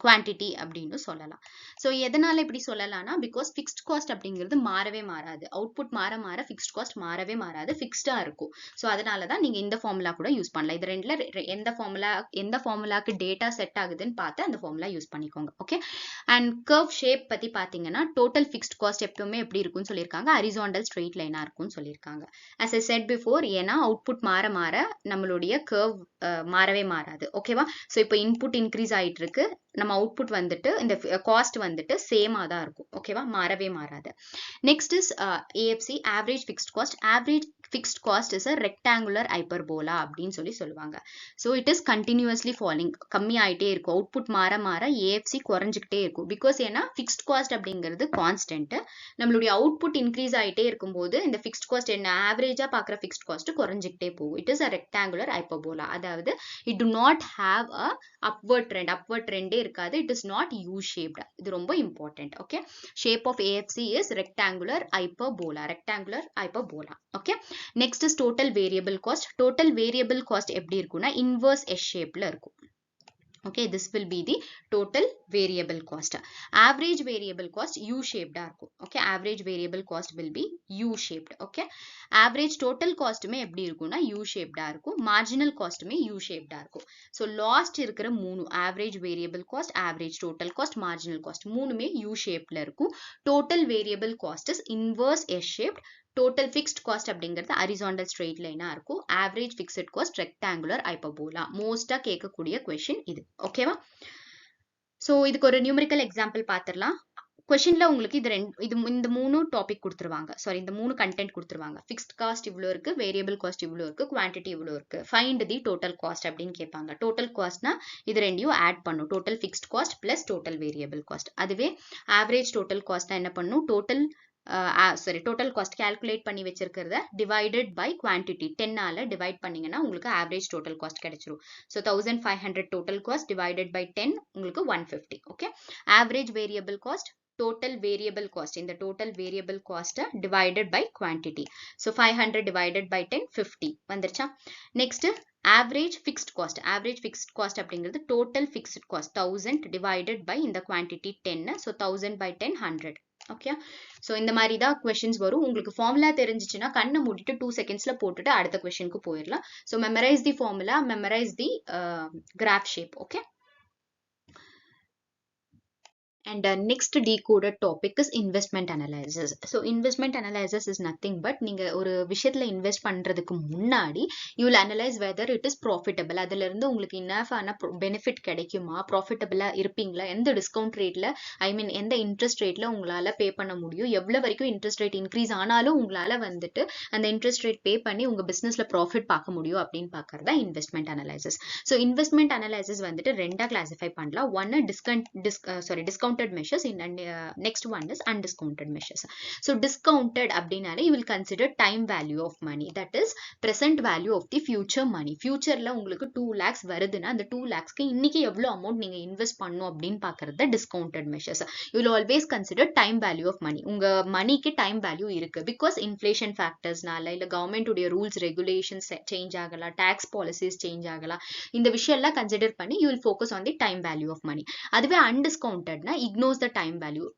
quantity அப்படின்னு சொல்லலாம். So எதனால இப்படி சொல்லலாம்னா, பிகாஸ் ஃபிக்ஸ்ட் காஸ்ட் அப்படிங்கிறது மாறவே மாறாது. அவுட்புட் மாற ஃபிக்ஸ்ட் காஸ்ட் மாறவே மாறாது, ஃபிக்ஸ்டா இருக்கும். ஸோ அதனால தான் நீங்க இந்த ஃபார்முலா கூட யூஸ் பண்ணலாம். இது ரெண்டுல எந்த ஃபார்முலாக்கு டேட்டா செட் ஆகுதுன்னு பார்த்து அந்த ஃபார்முலா யூஸ் பண்ணிக்கோங்க. ஓகே, அண்ட் கர்வ் ஷேப் பத்தி பாத்தீங்கன்னா டோட்டல் ஃபிக்ஸ்ட் காஸ்ட் எப்பவுமே எப்படி இருக்கும்னு சொல்லியிருக்காங்க, ஹரிசாண்டல் ஸ்ட்ரெயிட் லைனா இருக்கும்னு சொல்லியிருக்காங்க. as I said before, ஏன்னா அவுட்புட் மாற நம்மளுடைய கர்வ் மாறவே மாறாது. ஓகேவா? ஸோ இப்போ இன்புட் இன்க்ரீஸ் ஆயிட்டு இருக்கு, நம்ம அவுட்புட் வந்துட்டு இந்த காஸ்ட் வந்துட்டு சேமா தான் இருக்கும். ஓகேவா? மாறவே மாறாது. Next is AFC, average fixed cost. Average fixed cost is a rectangular hyperbola அப்படின்னு சொல்லுவாங்க. So it is continuously falling, கம்மி ஆயிட்டே இருக்கும். அவுட்புட் மாற ஏஎஃப்சி குறைஞ்சிக்கிட்டே இருக்கும். பிகாஸ் ஏன்னா ஃபிக்ஸ்ட் காஸ்ட் அப்படிங்கிறது கான்ஸ்டன்ட், நம்மளுடைய அவுட்புட் இன்க்ரீஸ் ஆயிட்டே இருக்கும்போது இந்த ஃபிக்ஸ்ட் காஸ்ட் என்ன, ஆவரேஜா பாக்குற ஃபிக்ஸ்ட் காஸ்ட் குறைஞ்சிக்கிட்டே போகும். It is a rectangular hyperbola. அதாவது it do not have a upward trend இருக்காது. it is not u shaped. இது ரொம்ப important. okay, shape of AFC is rectangular hyperbola. okay, next is total variable cost. total variable cost எப்படி இருக்கும்னா inverse S shapeல இருக்கும். okay, this will be the total variable cost. Average variable cost u shaped இருக்கும். okay, average variable cost will be u shaped. okay, average total cost மே எப்படி இருக்கும்னா u shaped இருக்கும். marginal cost மே u shaped இருக்கும். so last இருக்கிற மூணு, average variable cost, average total cost, marginal cost, மூணுமே u shaped இருக்கும். total variable cost is inverse S shaped. total fixed cost அப்படிங்கிறது horizontal straight line இருக்கும். average fixed cost rectangular hyperbola. மோஸ்டா கேட்கக்கூடிய question இது. ஓகேவா? ஸோ இதுக்கு ஒரு நியூமரிக்கல் எக்ஸாம்பிள் பார்த்துடலாம். கொஸ்டின்ல உங்களுக்கு இந்த மூணு டாபிக் கொடுத்துருவாங்க, சாரி இந்த மூணு கண்டென்ட் கொடுத்துருவாங்க. ஃபிக்ஸ்ட் காஸ்ட் இவ்வளோ இருக்கு, வேரியபிள் காஸ்ட் இவ்வளோ இருக்கு, குவான்டிட்டி இவ்வளோ இருக்கு, ஃபைண்ட் தி டோட்டல் காஸ்ட் அப்படின்னு கேட்பாங்க. டோட்டல் காஸ்ட்னா இது ரெண்டையும் ஆட் பண்ணும், total fixed cost plus total variable cost. அதுவே ஆவரேஜ் டோட்டல் காஸ்ட்னா என்ன பண்ணும், டோட்டல் காஸ்ட் கால்குலேட் பண்ணி வச்சிருக்கிறத டிவைடட் பை குவான்டிட்டி 10 ஆல டிவைட் பண்ணீங்கன்னா உங்களுக்கு ஆவரேஜ் டோட்டல் காஸ்ட் கிடைச்சிரும். So 1500 total cost divided by 10 உங்களுக்கு 150. Okay, average variable cost, total variable cost, இந்த total variable cost divided by quantity. so 500 divided by 10 50 வந்துருச்சா? next average fixed cost. average fixed cost அப்படிங்கிறது total fixed cost 1000 divided by இந்த quantity 10. so 1000 by 10 100. Okay. So இந்த மாதிரி தான் questions வரும். உங்களுக்கு formula தெரிஞ்சிச்சுன்னா கண்ணை மூடிட்டு 2 செகண்ட்ஸ்ல போட்டுட்டு அடுத்த கொஸ்டினுக்கு போயிடலாம். So memorise the formula, memorise the graph shape. Okay. And next decoded topic is investment analysis. So investment analysis is nothing but நீங்க ஒரு விஷயத்துல இன்வெஸ்ட் பண்றதுக்கு முன்னாடி you will analyze whether it is profitable. அதுல இருந்து உங்களுக்கு enough ஆன benefit கிடைக்குமா, ப்ராஃபிட்டபிளா இருப்பீங்களா, எந்த டிஸ்கவுண்ட் ரேட்ல எந்த இன்ட்ரெஸ்ட் ரேட்ல உங்களால பே பண்ண முடியும், எவ்வளவு வரைக்கும் இன்ட்ரெஸ்ட் ரேட் இன்க்ரீஸ் ஆனாலும் உங்களால வந்துட்டு அந்த இன்ட்ரெஸ்ட் ரேட் பே பண்ணி உங்க பிசினஸ்ல ப்ராஃபிட் பார்க்க முடியும் அப்படின்னு பாக்குறது தான் investment analysis. So investment analysis வந்துட்டு ரெண்டா கிளாசிஃபை பண்ணலாம். ஒன்னு discounted measures and next one is undiscounted measures. So discounted அப்படினாலே you will consider time value of money, that is present value of the future money. futureல உங்களுக்கு 2 lakhs வருதுன்னா அந்த 2 lakhsக்கு இன்னைக்கு எவ்வளவு அமௌண்ட் நீங்க இன்வெஸ்ட் பண்ணணும் அப்படின்னு பாக்குறது discounted measures. You will always consider time value of money. உங்க மணிக்கு டைம் வேல்யூ இருக்கு பிகாஸ் இன்ஃப்ளேஷன் ஃபேக்டர்ஸ்னால இல்ல கவர்மெண்ட் உடைய ரூல்ஸ் ரெகுலேஷன்ஸ் சேஞ்ச் ஆகலாம், டாக்ஸ் பாலிசிஸ் சேஞ்ச் ஆகலாம், இந்த விஷயம் எல்லாம் கன்சிடர் பண்ணி you will focus on the time value of money. அதுவே undiscountedனா ignores the time value.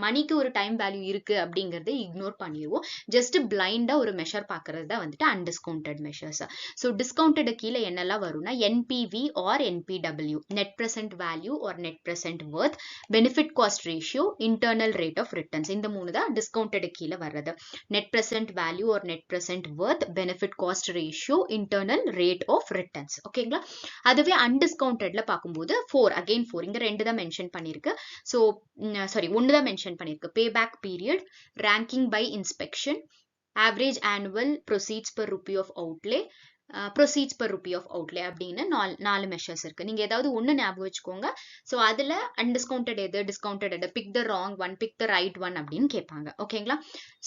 மணிக்கு ஒரு டைம் வேல்யூ இருக்கு அப்படிங்கறத இக்னோர் பண்ணிடுவோம். ஜஸ்ட் பிளைண்டா ஒரு மெஷர் பாக்குறது தான் வந்துட்டு அன்டிஸ்கவுண்டட் மெஷர்ஸ். ஸோ டிஸ்கவுண்டட் கீழே என்னெல்லாம் வரும்னா NPV or NPW, net present value or net present worth, benefit cost ratio, internal rate of returns. இந்த 3 தான் டிஸ்கவுண்டட் கீழே வர்றது. Net present value or net present worth, benefit cost ratio, internal rate of returns. ஓகேங்களா. அதுவே அன்டிஸ்கவுண்டட்ல பார்க்கும்போது 4 இங்க 2 தான் mention பண்ணிருக்கு. ஸோ சாரி 1 தான் மென்ஷன் பண்ணிருக்கு. Payback period, ranking by inspection, average annual proceeds per rupee of outlay, proceeds per rupee of outlay அப்படின்னு 4 measures இருக்கு. நீங்க ஏதாவது ஒண்ணு ஞாபகம் வச்சுக்கோங்க. ஸோ அதுல அன்டிஸ்கவுண்டட் எது, டிஸ்கவுண்டட் எது, pick the wrong one, pick the right one அப்படின்னு கேட்பாங்க. ஓகேங்களா.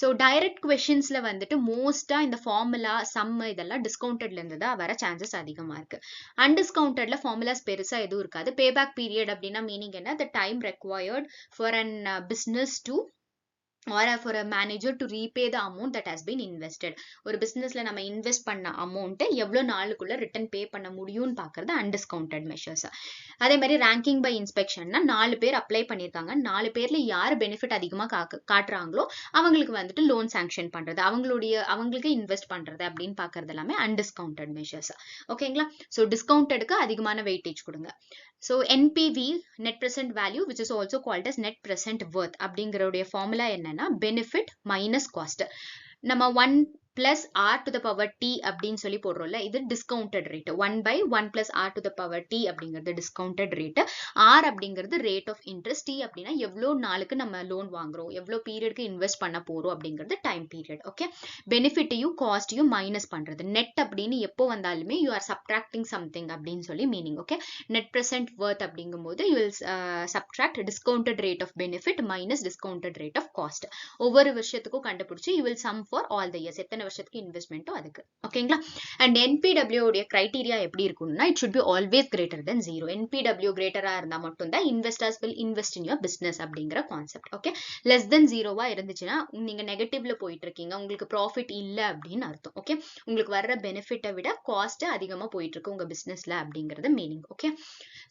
ஸோ டைரக்ட் கொஸ்டின்ஸ்ல வந்துட்டு மோஸ்டா இந்த ஃபார்முலா சம் இதெல்லாம் டிஸ்கவுண்டட்ல இருந்து தான் வர சான்சஸ் அதிகமா இருக்கு. அன்டிஸ்கவுண்டட்ல ஃபார்முலாஸ் பெருசா எதுவும் இருக்காது. பேபேக் பீரியட் அப்படின்னா மீனிங் என்ன, the time required for an business to or for a manager to repay the amount that has been invested. ஒரு பிசினஸ்ல நம்ம இன்வெஸ்ட் பண்ண அமௌண்ட் எவ்வளவு நாளுக்குள்ள ரிட்டர்ன் பே பண்ண முடியும்னு பாக்குறது அன்டிஸ்கவுண்டட் மெஷர்ஸ். அதே மாதிரி ரேங்கிங் பை இன்ஸ்பெக்ஷன்னா 4 பேர் அப்ளை பண்ணிருக்காங்க, 4 பேர்ல யார் பெனிஃபிட் அதிகமா காட்டுறாங்களோ அவங்களுக்கு வந்துட்டு லோன் சாங்ஷன் பண்றது, அவங்களுக்கு இன்வெஸ்ட் பண்றது அப்படின்னு பாக்குறது எல்லாமே அன்டிஸ்கவுண்டட் மெஷர்ஸ். ஓகேங்களா. ஸோ டிஸ்கவுண்டடுக்கு அதிகமான வெயிட்டேஜ் கொடுங்க. So NPV, net present value, which is also called as net present worth அப்படிங்கறோடைய ஃபார்முலா என்னன்னா benefit minus cost. நம்ம 1 plus r to the power t அப்படின்னு சொல்லி போடுறோம்ல, இது discounted rate. 1/1 plus r to the power t அப்படிங்கிறது discounted rate. r அப்படிங்கிறது rate of interest, t அப்படின்னா எவ்வளோ நாளுக்கு நம்ம லோன் வாங்குறோம், எவ்வளோ பீரியடுக்கு இன்வெஸ்ட் பண்ண போறோம் அப்படிங்கிறது டைம் பீரியட். ஓகே. பெனிஃபிட்டையும் காஸ்டையும் மைனஸ் பண்றது. நெட் அப்படின்னு எப்போ வந்தாலுமே யூ ஆர் சப்ட்ராக்டிங் சம்திங் அப்படின்னு சொல்லி meaning. Okay. Net present worth அப்படிங்கும் போது you will subtract discounted rate of benefit minus discounted rate of cost. ஒவ்வொரு வருஷத்துக்கும் கண்டுபிடிச்சு you will sum for all the years, எத்தனை வருஷத்துக்கு இன்வெஸ்ட்மெண்ட்டோ அதுக்கு. ஓகேங்களா. அண்ட் என்பிடபிள்யூ உடைய கிரைட்டீரியா எப்படி இருக்கும்னா it should be always greater than 0. NPW கிரேட்டரா இருந்தா மட்டும் தான் investors will invest in your business அப்படிங்கிற கான்செப்ட். ஓகே. லெஸ் தென் 0வா இருந்துச்சுன்னா நீங்க நெகட்டிவ்ல போயிட்டு இருக்கீங்க, உங்களுக்கு ப்ராஃபிட் இல்ல அப்படின்னு அர்த்தம். ஓகே. உங்களுக்கு வர்ற பெனிஃபிட்டை விட காஸ்ட் அதிகமா போயிட்டு இருக்கு உங்க பிசினஸ்ல அப்படிங்கிறது meaning. Okay.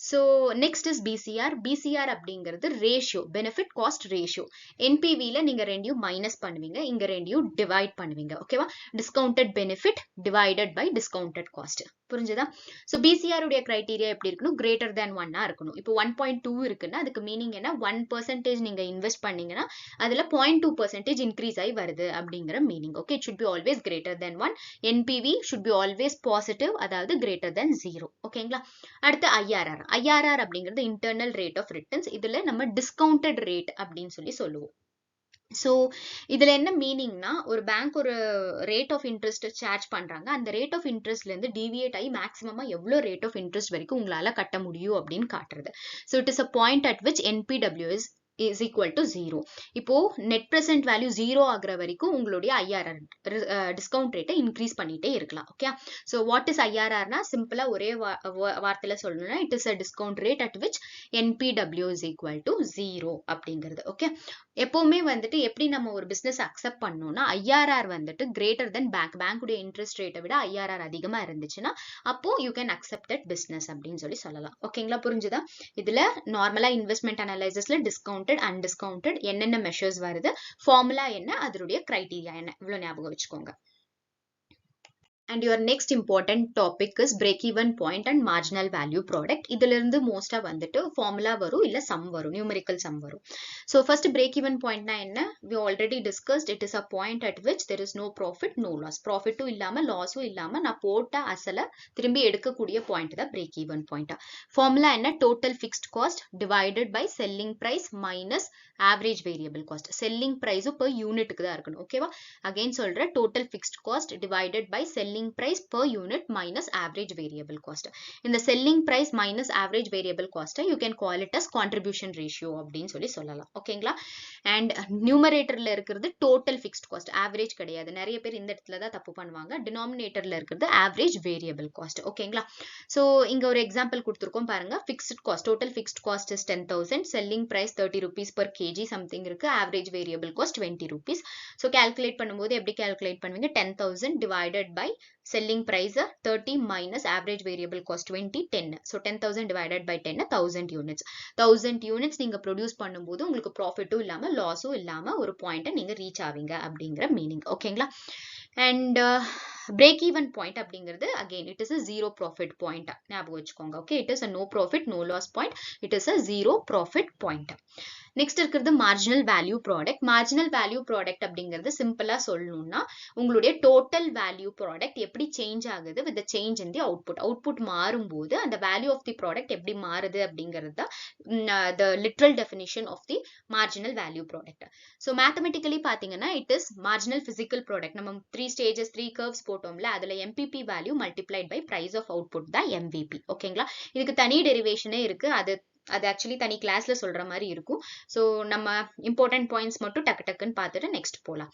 So next is BCR. BCR அப்படிங்கிறது ரேஷியோ, பெனிஃபிட் காஸ்ட் ரேஷியோ. என்பிவில நீங்க ரெண்டையும் மைனஸ் பண்ணுவீங்க, இங்க ரெண்டையும் டிவைட் பண்ணுவீங்க. ஓகேவா. Discounted benefit divided by discounted cost. புரிஞ்சுதா. ஸோ பிசிஆர் உடைய கிரைட்டீரியா எப்படி இருக்கணும், கிரேட்டர் தேன் 1 இருக்கணும். இப்போ 1.2 இருக்குன்னா அதுக்கு மீனிங் என்ன, 1% நீங்க இன்வெஸ்ட் பண்ணீங்கன்னா அதுல 0.2% இன்க்ரீஸ் ஆகி வருது அப்படிங்கிற meaning. Okay. It should be always greater than 1. NPV should be always positive, அதாவது கிரேட்டர் தேன் 0. ஓகேங்களா. அடுத்து ஐஆர்ஆர். ஐஆர்ஆர் அப்படிங்கிறது இன்டர்னல் ரேட் ஆஃப் ரிட்டர்ன்ஸ். இதுல நம்ம டிஸ்கவுண்டட் ரேட் அப்படின்னு சொல்லி சொல்லுவோம். ஸோ இதுல என்ன மீனிங்னா, ஒரு பேங்க் ஒரு ரேட் ஆஃப் இன்ட்ரெஸ்ட் சார்ஜ் பண்றாங்க, அந்த ரேட் ஆஃப் இன்ட்ரெஸ்ட்ல இருந்து டிவியேட் ஆகி மேக்ஸிமமா எவ்வளோ ரேட் ஆஃப் இன்ட்ரெஸ்ட் வரைக்கும் உங்களால கட்ட முடியும் அப்படின்னு காட்டுறது. So it is a point at which NBW is equal to 0. இப்போ நெட் பிரசன்ட் வேல்யூ 0 ஆகுற வரைக்கும் உங்களுடைய ஐஆர்ஆர் டிஸ்கவுண்ட் ரேட்டை இன்க்ரீஸ் பண்ணிட்டே இருக்கலாம். ஓகே. ஸோ வாட் இஸ் ஐஆர்ஆர்னா சிம்பிளா ஒரே வார்த்தையில சொல்லணும்னா it is a discount rate at which NBW is equal to 0 அப்படிங்கிறது. ஓகே. எப்பவுமே வந்துட்டு எப்படி நம்ம ஒரு பிசினஸ் அக்செப்ட் பண்ணோம்னா ஐஆர்ஆர் வந்துட்டு கிரேட்டர் தென் பேங்குடைய இன்ட்ரெஸ்ட் ரேட்டை விட ஐஆர்ஆர் அதிகமா இருந்துச்சுன்னா அப்போ you can accept that business அப்படின்னு சொல்லி சொல்லலாம். ஓகேங்களா. புரிஞ்சுதா. இதுல நார்மலா இன்வெஸ்ட்மெண்ட் அனலைசிஸ்ல டிஸ்கவுண்ட் discounted, undiscounted, என்னென்ன measures வருது, formula என்ன, அதனுடைய criteria என்ன, இவ்வளவு ஞாபகம் வச்சுக்கோங்க. And your next important topic is break-even point and marginal value product. இதிலிருந்து மோஸ்டா வந்துட்டு formula வரும் இல்ல sum வரும், numerical sum வரும். So first break-even point na என்ன? We already discussed. It is a point at which there is no profit, no loss. Profit இல்லாம loss இல்லாம நான் போட்ட அசல திரும்பி எடுக்கக்கூடிய point தான் break-even point. Formula என்ன? Total fixed cost divided by selling price minus average variable cost. Selling price per unit க்கு தான் இருக்கணும். ஓகேவா? Again சொல்றேன், total fixed cost divided by selling price per unit minus average variable cost. In the selling price minus average variable cost, you can call it as contribution ratio அப்படின்னு சொல்லலாம். ஓகேங்களா? And numeratorல இருக்கிறது total fixed cost, average கிடையாது. நிறைய பேர் இந்த இடத்துல தான் தப்பு பண்ணுவாங்க. Denominatorல இருக்கிறது average variable cost. ஓகேங்களா? So இங்க ஒரு example கொடுத்திருக்கோம் பாருங்க. Fixed cost, total fixed cost is 10,000, selling price 30 rupees per kg something இருக்கு, average variable cost 20 rupees. So calculate பண்ணும்போது எப்படி calculate பண்ணுவீங்க? 10,000 divided by selling price 30 minus average variable cost 20, 10. So 10,000 divided by 10, 1000 units. 1000 units நீங்க produce பண்ணும்போது உங்களுக்கு profit இல்லாம loss இல்லாம ஒரு point நீங்க reach ஆவீங்க அப்படிங்கிற meaning. ஓகேங்களா? And break even point அப்படிங்கிறது again it is a zero profit point. ஞாபகம் வச்சுக்கோங்க. Okay, it is a no profit no loss point. It is a zero profit point. Next இருக்கிறது marginal value product. Marginal value product அப்படிங்கிறது சிம்பிளா சொல்லணும்னா உங்களுடைய total value product எப்படி change ஆகுது with change in the output. Output மாறும்போது அந்த value of the product எப்படி மாறுது அப்படிங்கிறது தான் the literal definition of the marginal value product. So mathematically பார்த்தீங்கன்னா it is marginal physical product. நம்ம 3 stages 3 curves போட்டோம்ல, அதுல MPP value multiplied by price of output தான் எம்விபி. ஓகேங்களா? இதுக்கு தனி டெரிவேஷனே இருக்கு. அது ஆக்சுவலி தனி கிளாஸ்ல சொல்ற மாதிரி இருக்கும். ஸோ நம்ம இம்பார்ட்டன்ட் பாயிண்ட்ஸ் மட்டும் டக்கு டக்குன்னு பார்த்துட்டு நெக்ஸ்ட் போலாம்.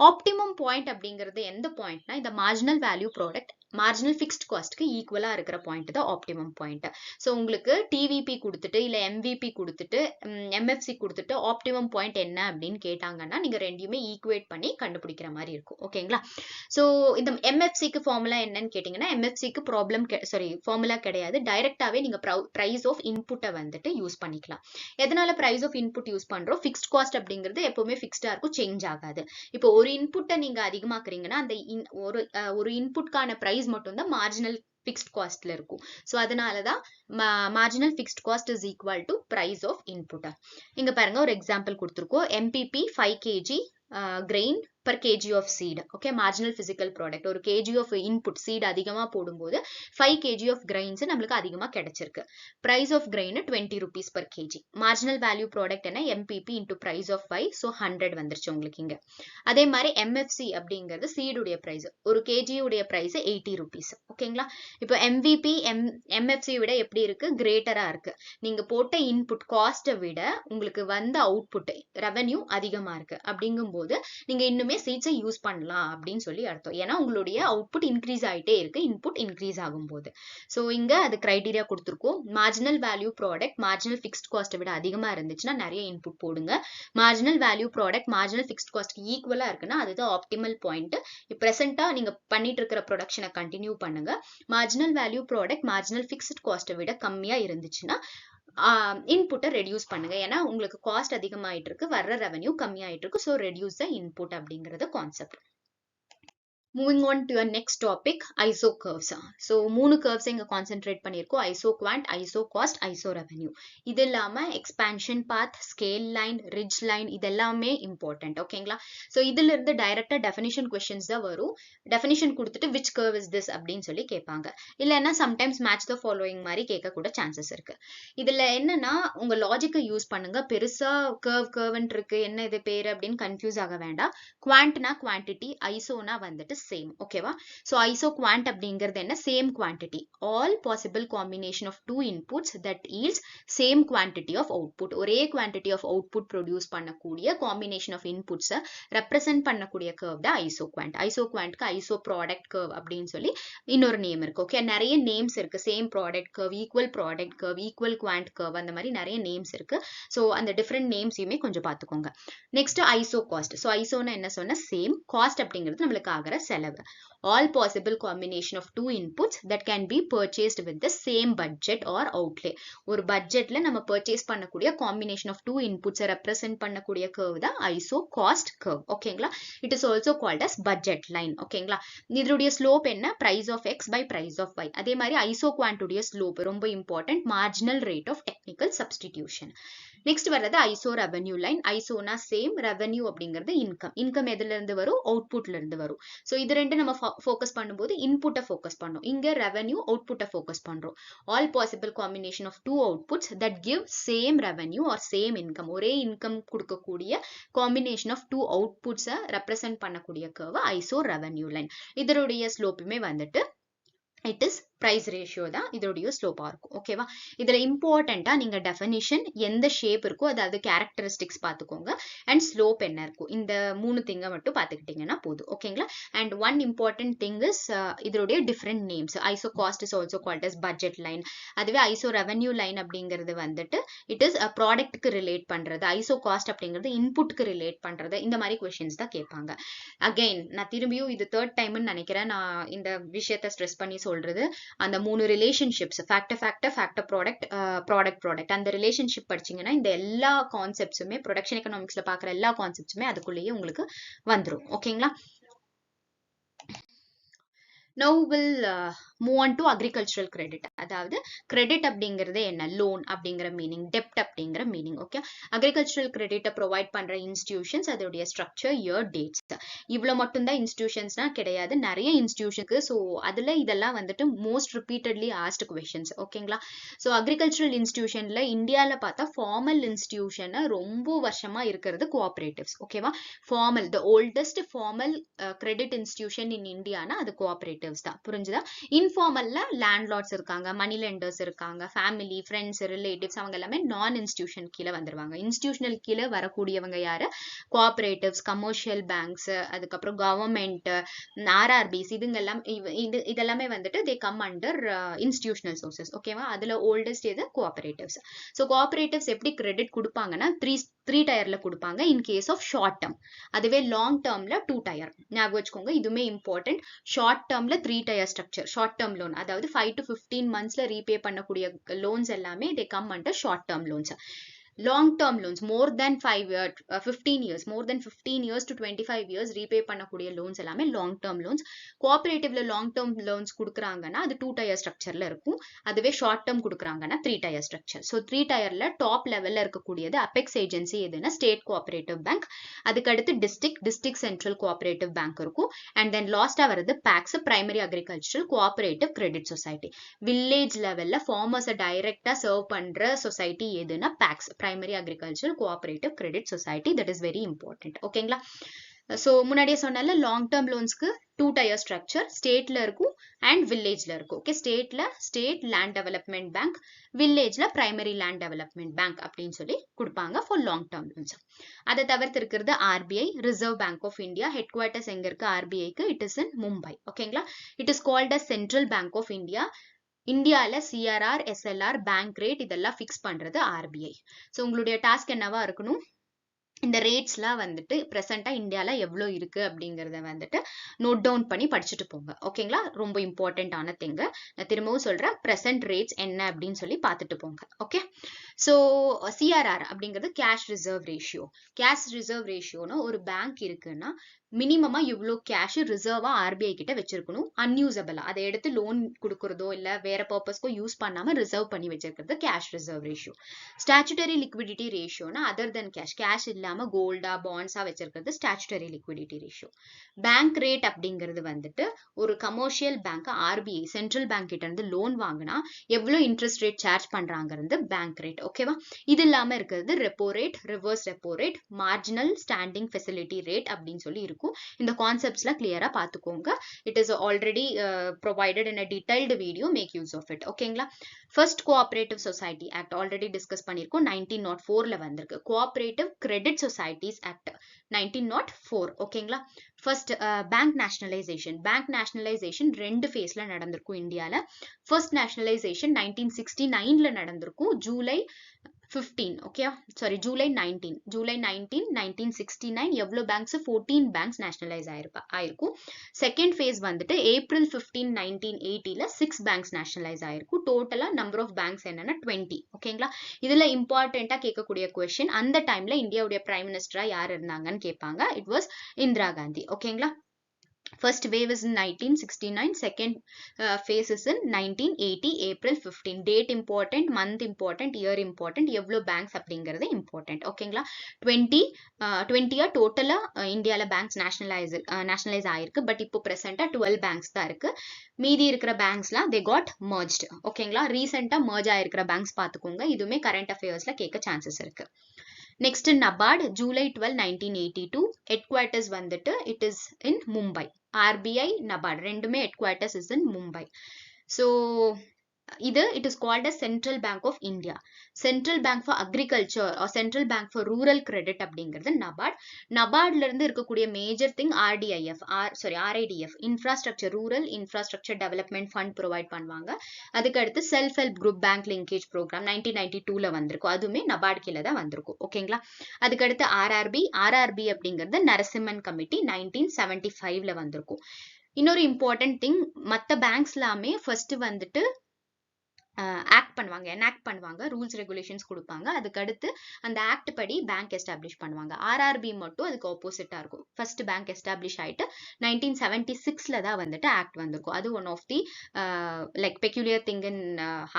ஆப்டிமம் பாயிண்ட் அப்படிங்கிறது எந்த பாயிண்ட்னா இந்த marginal value product marginal fixed காஸ்ட்க்கு ஈக்குவலா இருக்கிற பாயிண்ட் தான் ஆப்டிமம் பாயிண்ட். ஸோ உங்களுக்கு டிவிபி கொடுத்துட்டு இல்ல எம்விபி கொடுத்துட்டு எம்எஃப்சி கொடுத்துட்டு ஆப்டிமம் பாயிண்ட் என்ன அப்படின்னு கேட்டாங்கன்னா நீங்க ரெண்டையுமே ஈக்குவேட் பண்ணி கண்டுபிடிக்கிற மாதிரி இருக்கும். ஓகேங்களா? ஸோ இந்த எம்எஃப்சிக்கு ஃபார்முலா என்னன்னு கேட்டீங்கன்னா எம்எஃப்சிக்கு ஃபார்முலா கிடையாது. டைரக்டாவே நீங்க பிரைஸ் ஆஃப் இன்புட்டை வந்துட்டு யூஸ் பண்ணிக்கலாம். எதனால பிரைஸ் ஆஃப் இன்புட் யூஸ் பண்றோம்? ஃபிக்ஸ்ட் காஸ்ட் அப்படிங்கிறது எப்பவுமே ஃபிக்ஸ்டா இருக்கும், சேஞ்ச் ஆகாது. இப்போ ஒரு இன்புட்டை நீங்க அதிகமாக்குறீங்கன்னா அந்த ஒரு இன்புட்கான பிரைஸ் மட்டும் தான் மார்ஜினல் fixed costல இருக்கும். So அதனாலதான் marginal fixed cost is equal to price of input. இங்க பாருங்க ஒரு example கொடுத்திருக்கோம். MPP 5 kg grain per kg of seed. Okay, marginal physical product. ஒரு kg of input seed அதிகமா போடும்போது 5 kg of grains நம்மளுக்கு அதிகமா கிடைச்சிருக்கு. Price of grain 20 rupees per kg. Marginal value product என்ன? MPP into price of 5. So 100 வந்துருச்சு உங்களுக்கு இங்க. அதே மாதிரி MFC அப்படிங்கிறது seed உடைய price. ஒரு kg உடைய price 80 rupees. ஓகேங்களா? இப்போ MVP MFC விட எப்படி இருக்கு? கிரேட்டரா இருக்கு. நீங்க போட்ட இன்புட் காஸ்ட்டை விட உங்களுக்கு வந்த அவுட்புட் ரெவென்யூ அதிகமா இருக்கு. அப்படிங்கும்போது நீங்க இன்னுமே சீட்ஸை யூஸ் பண்ணலாம் அப்படின்னு சொல்லி அர்த்தம். ஏன்னா உங்களுடைய அவுட்புட் இன்க்ரீஸ் ஆயிட்டே இருக்கு இன்புட் இன்க்ரீஸ் ஆகும்போது. ஸோ இங்க அது கிரைடீரியா கொடுத்துருக்கோம். Marginal value product marginal fixed காஸ்ட்டை விட அதிகமா இருந்துச்சுன்னா நிறைய இன்புட் போடுங்க. Marginal value product marginal fixed காஸ்ட்க்கு ஈக்குவலா இருக்குன்னா அதுதான் ஆப்டிமல் பாயிண்ட். பிரசென்ட்டா நீங்க பண்ணிட்டு இருக்கிற ப்ரொடக்ஷனை கண்டினியூ பண்ணுங்க. Marginal value product marginal fixed காஸ்ட்டை விட கம்மியா இருந்துச்சுன்னா இன்புட்டை ரெடியூஸ் பண்ணுங்க. ஏன்னா உங்களுக்கு காஸ்ட் அதிகமாயிட்டு இருக்கு, வர்ற ரெவென்யூ கம்மியாயிட்டு இருக்கு. ஸோ ரெடியூஸ் த இன்புட் அப்படிங்கிறது concept. Moving on to your next topic, ISO curves. So 3 curves இங்க concentrate பண்ணிருக்கோம். ISO quant, ISO cost, ISO revenue. இது இல்லாம expansion path, scale line, ridge line இதெல்லாமே important. ஓகேங்களா? So இதுல இருந்து டைரக்டா definition questions தான் வரும். definition கொடுத்துட்டு which curve is this அப்படின்னு சொல்லி கேட்பாங்க. இல்லைன்னா sometimes match the following மாதிரி கேட்க கூட chances இருக்கு. இதுல என்னன்னா உங்க லாஜிக்கை யூஸ் பண்ணுங்க. பெருசா curve இருக்கு, என்ன இது பேரு அப்படின்னு கன்ஃபியூஸ் ஆக வேண்டாம். குவான்ட்னா குவான்டிட்டி, ஐசோனா வந்துட்டு சேம். ஓகேவா? சோ ஐசோ குவான்ட் அப்படிங்கிறது என்ன? Same quantity. All possible combination of 2 inputs that yields same quantity of output. ஒரே குவான்டிட்டி ஆஃப் அவுட்புட் ப்ரொடியூஸ் பண்ணக்கூடிய காம்பினேஷன் ஆஃப் இன்புட்ஸை ரெப்ரசென்ட் பண்ணக்கூடிய கர்வ் தான் ஐசோ குவான்ட். ஐசோ குவான்ட்க்கு ஐசோ ப்ராடக்ட் கர்வ் அப்படின்னு சொல்லி இன்னொரு நேம் இருக்கு. ஓகே, நிறைய நேம்ஸ் இருக்கு. Same product curve, equal product curve, equal quant curve, அந்த மாதிரி நிறைய நேம்ஸ் இருக்கு. ஸோ அந்த டிஃப்ரெண்ட் நேம்ஸையுமே கொஞ்சம் பார்த்துக்கோங்க. Next iso cost. ஸோ ஐசோன்னு என்ன சொன்ன? சேம். காஸ்ட் அப்படிங்கிறது நம்மளுக்கு ஆகிற செலவு. All possible combination of two inputs that can be purchased with the same budget or outlay. ஒரு பட்ஜெட்ல நம்ம பர்ச்சேஸ் பண்ணக்கூடிய காம்பினேஷன் ஆஃப் டூ இன்புட்ஸை ரெப்ரசென்ட் பண்ணக்கூடிய கர்வ் தான் ஐசோ காஸ்ட் கர்வ். ஓகேங்களா? It is also called as budget line. ஓகேங்களா? இதனுடைய ஸ்லோப் என்ன? Price of X by price of y. அதே மாதிரி ஐசோ குவான்டுடைய ஸ்லோப் ரொம்ப important, marginal rate of technical substitution. Next வர்றது ஐசோ ரெவென்யூ லைன். ஐசோனா சேம், ரெவென்யூ அப்படிங்கிறது இன்கம். இன்கம் எதுல இருந்து வரும்? அவுட்புட்ல இருந்து வரும். ஸோ இது ரெண்டு நம்ம ஃபோக்கஸ் பண்ணும்போது இன்புட்டை ஃபோக்கஸ் பண்ணோம், இங்க ரெவென்யூ அவுட்புட்டை ஃபோக்கஸ் பண்றோம். All possible combination of two outputs that give same revenue or same income. ஒரே இன்கம் கொடுக்கக்கூடிய காம்பினேஷன் ஆஃப் டூ அவுட்புட்ஸை ரெப்ரசென்ட் பண்ணக்கூடிய கர்வ் ஐசோ ரெவென்யூ லைன். இதனுடைய ஸ்லோப்புமே வந்துட்டு இட் இஸ் பிரைஸ் ரேஷியோ தான் இதோடைய ஸ்லோப்பா இருக்கும். ஓகேவா? இதுல இம்பார்ட்டண்டா நீங்க டெஃபினிஷன் எந்த ஷேப் இருக்கோ அதாவது கேரக்டரிஸ்டிக்ஸ் பார்த்துக்கோங்க, அண்ட் ஸ்லோப் என்ன இருக்கும், இந்த மூணு திங்கை மட்டும் பார்த்துக்கிட்டீங்கன்னா போதும். ஓகேங்களா? And one important thing is இதோடைய different names. Iso cost is also called as budget line. அதுவே ஐசோ ரெவென்யூ லைன் அப்படிங்கிறது வந்துட்டு இட் இஸ் ப்ராடக்ட்க்கு ரிலேட் பண்றது. ஐசோ காஸ்ட் அப்படிங்கிறது இன்புட்க்கு ரிலேட் பண்றது. இந்த மாதிரி கொஸ்டின்ஸ் தான் கேட்பாங்க. அகைன் நான் திரும்பியும் இது தேர்ட் டைம்னு நினைக்கிறேன் நான் இந்த விஷயத்த ஸ்ட்ரெஸ் பண்ணி சொல்றது. அந்த மூணு ரிலேஷன்ஷிப்ஸ், ஃபேக்டர் ப்ராடக்ட் அந்த ரிலேஷன்ஷிப் படிச்சீங்கன்னா இந்த எல்லா கான்செப்ட்ஸுமே ப்ரொடக்ஷன் எக்கனாமிக்ஸ்ல பாக்குற எல்லா கான்செப்ட்ஸுமே அதுக்குள்ளேயே உங்களுக்கு வந்துரும். ஓகேங்களா? Now we'll move on to agricultural credit. அதாவது credit அப்படிங்கிறது என்ன? லோன் அப்படிங்கிற மீனிங், டெப்ட் அப்படிங்கிற மீனிங். ஓகே, அக்ரிகல்ச்சரல் கிரெடிட்டை ப்ரொவைட் பண்ற இன்ஸ்டிடியூஷன்ஸ், அதோடைய ஸ்ட்ரக்சர், இயர், டேட்ஸ். இவ்வளோ மட்டும்தான் இன்ஸ்டிடியூஷன்ஸ்னா கிடையாது, நிறைய இன்ஸ்டிடியூஷனுக்கு. ஸோ அதுல இதெல்லாம் வந்துட்டு மோஸ்ட் ரிப்பீட்டட்லி ஆஸ்ட் கொஸ்டின்ஸ். ஓகேங்களா? ஸோ அக்ரிகல்ச்சரல் இன்ஸ்டிடியூஷன்ல இந்தியாவில் பார்த்தா ஃபார்மல் இன்ஸ்டிடியூஷன் ரொம்ப வருஷமா இருக்கிறது கோஆபரேட்டிவ்ஸ். ஓகேவா? Formal, the oldest formal credit institution in Indiana அது கோஆபரேட்டிவ் தான். புரிஞ்சுதா? இன்ஃபார்மல்ல லேண்ட்லார்ட்ஸ் இருக்காங்க, மணி லெண்டர்ஸ் இருக்காங்க, ஃபேமிலி, ஃப்ரெண்ட்ஸ், ரிலேட்டிவ்ஸ், அவங்க எல்லாமே நான் இன்ஸ்டிடியூஷன் கீழே வந்துருவாங்க. இன்ஸ்டிடியூஷனல் கீழே வரக்கூடியவங்க யாரு? கோஆபரேட்டிவ்ஸ், கமர்ஷியல் பேங்க்ஸ், அதுக்கப்புறம் கவர்மெண்ட், ஆர்ஆர்பிஸ், இதெல்லாமே வந்துட்டு they come under institutional sources. ஓகேவா? அதுல ஓல்டஸ்ட் எது? கோஆபரேட்டிவ்ஸ். ஸோ கோஆபரேட்டிவ்ஸ் எப்படி கிரெடிட் கொடுப்பாங்கன்னா த்ரீ டயர்ல கொடுப்பாங்க in case of short term. அதுவே லாங் டேர்ம்ல 2 டயர். ஞாபகம் வச்சுக்கோங்க, இதுவுமே இம்பார்ட்டன்ட். ஷார்ட் டேர்ம்ல 3 tier structure. Short term loan அதாவது 5 to 15 monthsல ரீபே பண்ணக்கூடிய லோன்ஸ் எல்லாமே they come under short term loans. Long term loans more than 15 years, more than 15 years to 25 years repay பண்ணக்கூடிய லோன்ஸ் எல்லாமே லாங் டேர்ம் லோன்ஸ். கோஆபரேட்டிவ்ல long term loans கொடுக்குறாங்கன்னா அது 2 tyre ஸ்ட்ரக்சர்ல இருக்கும். அதுவே ஷார்ட் டேர்ம் கொடுக்குறாங்கன்னா 3 டயர் ஸ்ட்ரக்சர். ஸோ 3 டயர்ல டாப் லெவல்ல இருக்கக்கூடியது அபெக்ஸ் ஏஜென்சி எதுன்னா ஸ்டேட் கோஆபரேட்டிவ் பேங்க். அதுக்கடுத்து டிஸ்ட்ரிக்ட் சென்ட்ரல் கோஆபரேட்டிவ் பேங்க் இருக்கும். அண்ட் தென் லாஸ்டா வருது PACS, primary agricultural cooperative credit society. Village லெவல்ல ஃபார்மர்ஸை டைரக்டா சர்வ் பண்ற சொசைட்டி எதுன்னா PACS, primary agricultural cooperative credit society. That is very important. ஓகேங்களா? ஸோ முன்னாடியே சொன்னால லாங் டேர்ம் லோன்ஸ்க்கு 2 டயர் ஸ்ட்ரக்சர் ஸ்டேட்ல இருக்கும் அண்ட் வில்லேஜ்ல இருக்கும். ஓகே, ஸ்டேட்ல ஸ்டேட் லேண்ட் டெவலப்மெண்ட் பேங்க், வில்லேஜ்ல பிரைமரி லேண்ட் டெவலப்மெண்ட் பேங்க் அப்படின்னு சொல்லி கொடுப்பாங்க ஃபார் லாங் டேர்ம் லோன்ஸ். அதை தவிர்த்து இருக்கிறது RBI, reserve bank of India. Headquarters எங்க இருக்கு ஆர்பிஐக்கு? It is in Mumbai. ஓகேங்களா? It is called as central bank of India. இந்தியால சிஆர்ஆர், எஸ்எல்ஆர், பேங்க் ரேட் இதெல்லாம் ஃபிக்ஸ் பண்றது ஆர்பிஐ. ஸோ உங்களுடைய டாஸ்க் என்னவா இருக்கணும்? இந்த ரேட்ஸ்லாம் வந்துட்டு ப்ரெசென்ட்டா இந்தியால எவ்வளோ இருக்கு அப்படிங்கிறத வந்துட்டு நோட் டவுன் பண்ணி படிச்சுட்டு போங்க. ஓகேங்களா? ரொம்ப இம்பார்ட்டன்டான திங்கு. நான் திரும்பவும் சொல்றேன், ப்ரெசென்ட் ரேட்ஸ் என்ன அப்படின்னு சொல்லி பார்த்துட்டு போங்க. ஓகே, ஸோ சிஆர்ஆர் அப்படிங்கிறது கேஷ் ரிசர்வ் ரேஷியோ. கேஷ் ரிசர்வ் ரேஷியோன்னு ஒரு பேங்க் இருக்குன்னா மினிமமா இவ்வளோ கேஷ் ரிசர்வா ஆர்பிஐ கிட்ட வச்சிருக்கணும், அன்யூசபிளா அதை எடுத்து லோன் கொடுக்கறதோ இல்ல வேற பர்பஸ்க்கோ யூஸ் பண்ணாம ரிசர்வ் பண்ணி வச்சிருக்கிறது cash reserve ratio. Statutory liquidity ரேஷியோனா அதர் தென் கேஷ் இல்லாம கோல்டா பாண்ட்ஸா வச்சிருக்கிறது statutory liquidity ratio. Bank rate அப்படிங்கிறது வந்துட்டு ஒரு commercial bank RBI central bank கிட்ட இருந்து லோன் வாங்கினா எவ்வளவு இன்ட்ரெஸ்ட் ரேட் சார்ஜ் பண்றாங்கிறது பேங்க் ரேட். ஓகேவா? இது இல்லாம இருக்கிறது repo rate, reverse repo rate, marginal standing facility rate அப்படின்னு சொல்லி இருக்கும். இந்த கான்செப்ட்ஸ்ல கிளியரா பாத்துக்கோங்க. It is already provided in a detailed video, make use of it. ஓகேங்களா? First cooperative society act already discuss பண்ணிருக்கோம், 1904ல வந்திருக்கு. Cooperative credit societies act 1904. ஓகேங்களா? First bank nationalisation. Bank nationalisation 2 ஃபேஸ்ல நடந்திருக்கும் இந்தியால. ஃபர்ஸ்ட் நேஷனலைசேஷன் 1969ல நடந்திருக்கும், ஜூலை 15 ஓகே சாரி ஜூலை 19 1969 எவ்வளவு banks 14 banks nationalise ஆயிருக்கும். செகண்ட் ஃபேஸ் வந்துட்டு ஏப்ரல் 15 1980ல 6 பேங்க்ஸ் நேஷனலைஸ் ஆயிருக்கும். டோட்டலா நம்பர் ஆஃப் பேங்க்ஸ் என்னன்னா 20 ஓகேங்களா. இதுல இம்பார்ட்டண்டா கேட்கக்கூடிய கொஸ்டின், அந்த டைம்ல இந்தியாவுடைய பிரைம் மினிஸ்டரா யார் இருந்தாங்கன்னு கேட்பாங்க. இட் வாஸ் இந்திரா காந்தி ஓகேங்களா. First wave is in 1969, second phase is in 1980 April 15. Date important, month important, year important, எவ்வளோ பேங்க்ஸ் அப்படிங்கிறது important ஓகேங்களா. 20 டோட்டலா இந்தியால பேங்க்ஸ் நேஷனலைஸ் ஆயிருக்கு. பட் இப்போ பிரசண்டா 12 பேங்க்ஸ் தான் இருக்கு. மீதி இருக்கிற பேங்க்ஸ்லாம் they got merged ஓகேங்களா. ரீசெண்டா merge ஆயிருக்கிற பேங்க்ஸ் பார்த்துக்கோங்க. இதுவுமே கரண்ட் அஃபேர்ஸ்ல கேட்க சான்சஸ் இருக்கு. நெக்ஸ்ட் NABARD ஜூலை 12 1982 ஹெட்குவார்ட்டர்ஸ் வந்துட்டு it is in Mumbai. RBI NABARD ரெண்டுமே headquarters is in Mumbai. So இது it is called as central bank of India. Central bank for agriculture or central bank for rural credit அப்படிங்கிறது NABARD. NABARDல இருந்து இருக்கக்கூடிய major thing RIDF infrastructure rural infrastructure development fund provide பண்ணுவாங்க. அதுக்கு அடுத்து self help group bank linkage programme 1992ல வந்திருக்கும். அதுவுமே NABARD கீழே தான் வந்திருக்கும் ஓகேங்களா. அதுக்கடுத்து RRB அப்படிங்கிறது நரசிம்மன் கமிட்டி 1975ல வந்திருக்கும். இன்னொரு இம்பார்ட்டன்ட் திங், மற்ற பேங்க்ஸ் எல்லாமே ஃபர்ஸ்ட் வந்துட்டு எனாக்ட் பண்ணுவாங்க, ரூல்ஸ் ரெகுலேஷன்ஸ் கொடுப்பாங்க. அதுக்கு அடுத்து அந்த ஆக்ட் படி பேங்க் எஸ்டாப்ளிஷ் பண்ணுவாங்க. RRB மட்டும் அதுக்கு ஆப்போசிட்டா இருக்கும். ஃபர்ஸ்ட் பேங்க் எஸ்டாப்ளிஷ் ஆயிட்டு 1976ல தான் வந்துட்டு ஆக்ட் வந்திருக்கும். அது one of the like peculiar thing in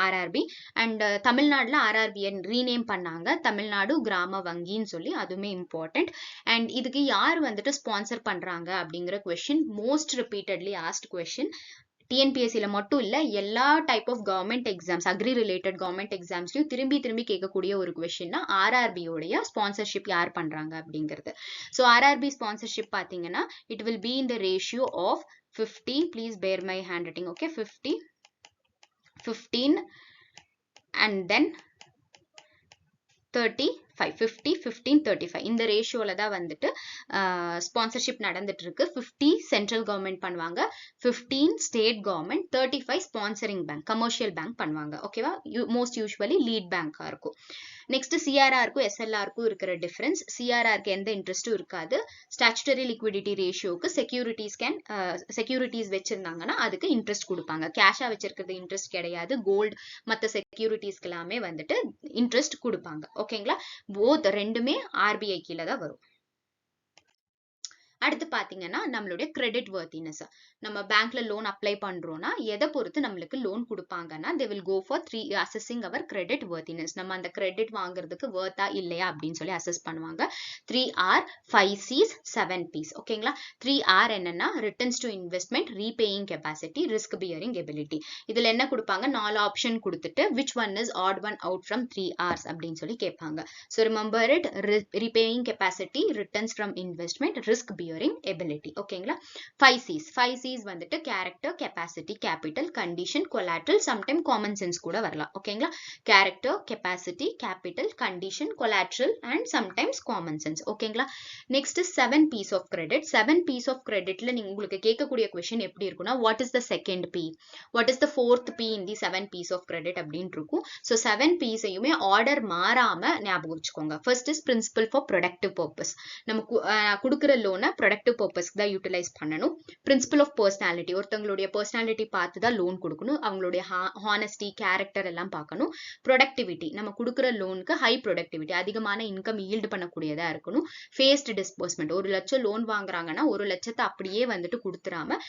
RRB. And தமிழ்நாடுல RRB ரீநேம் பண்ணாங்க, தமிழ்நாடு கிராம வங்கின்னு சொல்லி. அதுவுமே இம்பார்ட்டன்ட். அண்ட் இதுக்கு யார் வந்துட்டு ஸ்பான்சர் பண்றாங்க அப்படிங்கிற question most repeatedly asked question. டிஎன்பிஎஸ்சில மட்டும் இல்ல, எல்லா type of government exams, agri related government எக்ஸாம்ஸ்லயும் திரும்பி கேட்கக்கூடிய ஒரு கொஸ்டின்னா RRBயோடைய ஸ்பான்சர்ஷிப் யார் பண்றாங்க அப்படிங்கிறது. ஸோ RRB ஸ்பான்சர்ஷிப் பாத்தீங்கன்னா it will be in the ratio of 50. Please bear my handwriting. Okay, 50, 15 and then 35. 50, 15, 35 இந்த ரேஷியோல தான் வந்துட்டு ஸ்பான்சர்ஷிப் நடந்துட்டு இருக்கு. 50 சென்ட்ரல் கவர்மெண்ட் பண்ணுவாங்க, 15 state government, 35 sponsoring bank commercial bank பண்ணுவாங்க ஓகேவா. மோஸ்ட் யூஸ்வலி லீட் பேங்கா இருக்கும். நெக்ஸ்ட் CRRக்கும் SLRக்கும் இருக்கிற டிஃபரன்ஸ், CRRக்கு எந்த இன்ட்ரெஸ்டும் இருக்காது. ஸ்டாச்சுட்டரி லிக்விடிட்டி ரேஷியோக்கு செக்யூரிட்டிஸ் வச்சிருந்தாங்கன்னா அதுக்கு இன்ட்ரெஸ்ட் கொடுப்பாங்க. கேஷா வச்சிருக்கிறது இன்ட்ரெஸ்ட் கிடையாது. கோல்டு மற்ற செக்யூரிட்டிஸ்க்கு எல்லாமே வந்துட்டு இன்ட்ரெஸ்ட் கொடுப்பாங்க ஓகேங்களா. போத் ரெண்டுமே RBI கீழே தான் வரும். அடுத்து பாத்தீங்கன்னா நம்மளுடைய கிரெடிட் வர்த்தினஸ். நம்ம பேங்க்ல லோன் அப்ளை பண்றோம்னா எதை பொறுத்து நம்மளுக்கு loan கொடுப்பாங்கன்னா they will go for 3 assessing our credit worthiness. நம்ம அந்த கிரெடிட் வாங்குறதுக்கு வர்த்தா இல்லையா அப்படின்னு சொல்லி அசஸ் பண்ணுவாங்க. 3R 5Cs 7Ps ஓகேங்களா. 3R என்னன்னா returns to investment, repaying capacity, risk bearing ability. இதுல என்ன கொடுப்பாங்க, 4 ஆப்ஷன் கொடுத்துட்டு which one is odd one out from 3Rs அப்படின்னு சொல்லி கேட்பாங்க. So remember it, repaying capacity, returns from investment, risk bearing ability ஓகேங்களா. 5Cs வந்துட்டு character, capacity, capital, condition, collateral, sometime common sense கூட வரலாம் ஓகேங்களா. character, capacity, capital, condition, collateral and sometimes common sense ஓகேங்களா. Next 7Ps of credit. 7Ps of creditல நீங்க உங்களுக்கு கேட்கக்கூடிய question எப்படி இருக்குன்னா what is the second P, what is the fourth P in the 7Ps of credit அப்படின்னு இருக்கும். So 7Ps ஐயுமே order மாறாம ஞாபகம் வச்சுக்கோங்க. First is principle for productive purpose. நம்ம கொடுக்குற லோனை ப்ரொடக்டிவ் பர்பஸ்க்கு தான் யூட்டிலைஸ் பண்ணணும். பிரின்சிபல் ஆஃப் பர்சனாலிட்டி, ஒருத்தவங்களுடைய பர்சனாலிட்டி பார்த்து தான் லோன் கொடுக்கணும். அவங்களுடைய ஹானஸ்டி, கேரக்டர் எல்லாம் பார்க்கணும். ப்ரொடக்டிவிட்டி, நம்ம கொடுக்குற லோனுக்கு ஹை ப்ரொடக்டிவிட்டி, அதிகமான இன்கம் ஈல்டு பண்ணக்கூடியதா இருக்கணும். ஃபேஸ்ட் டிஸ்பர்ஸ்மெண்ட், 1 லட்சம் லோன் வாங்குறாங்கன்னா 1 லட்சத்தை அப்படியே வந்துட்டு கொடுத்துறாம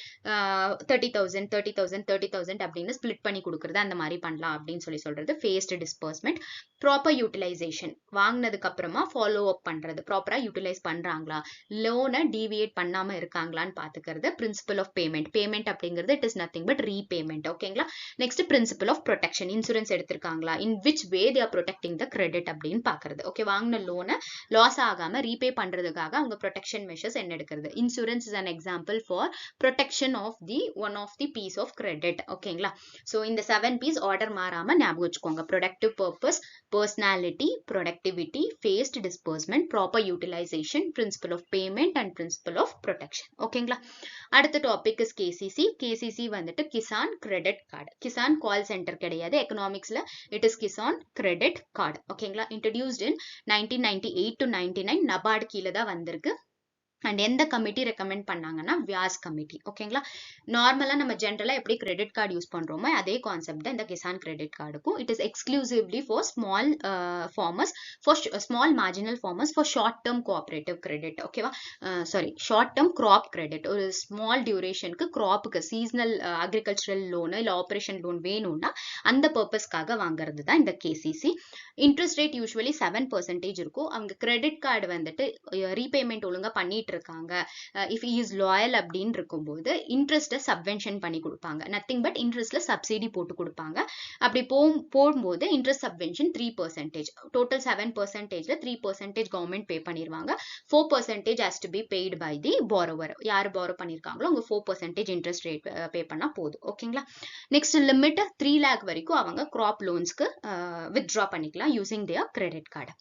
30,000 30,000 30,000 அப்படின்னு ஸ்பிளிட் பண்ணி கொடுக்குறது, அந்த மாதிரி பண்ணலாம் அப்படின்னு சொல்றது ஃபேஸ்ட் டிஸ்பர்ஸ்மெண்ட். ப்ராப்பர் யூட்டிலைசேஷன், வாங்கினதுக்கு அப்புறமா ஃபாலோ அப் பண்றது, ப்ராப்பரா யூட்டிலைஸ் பண்றாங்களா, லோனை டீவியேட் பண்ணாம இருக்காங்களான்னு பாத்துக்கிறது. பிரின்சிபல் ஆஃப் பேமெண்ட் அப்படிங்கிறது it is nothing but repayment ஓகேங்களா. Next principle of protection, insurance எடுத்திருக்காங்களா, in which way they are protecting the credit அப்படின்னு பாக்குறது. ஓகே, வாங்கின லோனை லாஸ் ஆகாம ரீபே பண்றதுக்காக அவங்க ப்ரொடெக்ஷன் மெஷர்ஸ் என்ன எடுக்கிறது. Insurance is an example for protection of the one of the Ps of credit ஓகேங்களா. ஸோ இந்த 7Ps ஆர்டர் மாறாம ஞாபகம் வச்சுக்கோங்க. Productive purpose, personality, productivity, phased disbursement, proper utilization, principle of payment and principle principle of protection. ஓகேங்களா? அடுத்த topic is KCC. KCC வந்துட்டு Kisan credit card. Kisan call centre கிடையாது. எக்கனாமிக்ஸ்ல it is Kisan credit card. ஓகேங்களா? இன்ட்ரடியூஸ்ட் இன் 1998 to 99 நபார்டு கீழே தான் வந்திருக்கு. And எந்த கமிட்டி ரெக்கமெண்ட் பண்ணாங்கன்னா வியாஸ் கமிட்டி. ஓகேங்களா? நார்மலா நம்ம ஜென்ரலா எப்படி கிரெடிட் கார்டு யூஸ் பண்றோமோ அதே கான்செப்ட் தான் இந்த கிசான் கிரெடிட் கார்டுக்கும். It is exclusively for small farmers, for small marginal farmers, for short term cooperative credit. ஓகேவா? Sorry, short term crop credit. ஒரு ஸ்மால் டியூரேஷனுக்கு கிராப்புக்கு சீசனல் அக்ரிகல்ச்சரல் லோன் இல்ல ஆபரேஷன் லோன் வேணும்னா அந்த பர்பஸ்க்காக வாங்குறது தான் இந்த கேசிசி. இன்ட்ரெஸ்ட் ரேட் யூஸ்வலி 7% இருக்கும். அவங்க கிரெடிட் கார்டு வந்துட்டு ரீபேமெண்ட் ஒழுங்கா பண்ணிட்டு இருக்காங்க, இஃப் ஹி இஸ் லாயல் அப்படின்னு இருக்கும்போது இன்ட்ரெஸ்ட்டை சப்வென்ஷன் பண்ணி கொடுப்பாங்க. நத்திங் பட் இன்ட்ரெஸ்ட்ல சப்சிடி போட்டு கொடுப்பாங்க. அப்படி போகும்போது இன்ட்ரெஸ்ட் சப்வென்ஷன் 3%. டோட்டல் 7%ல 3% கவர்மெண்ட் பே பண்ணிடுவாங்க. 4% has to be paid by the borrower. யார் பாரோ பண்ணியிருக்காங்களோ அவங்க 4% இன்ட்ரெஸ்ட் ரேட் பே பண்ணா போதும். ஓகேங்களா? நெக்ஸ்ட் லிமிட் 3 lakh வரைக்கும் அவங்க கிராப் லோன்ஸ்க்கு வித்ட்ரா பண்ணிக்கலாம் using their credit card.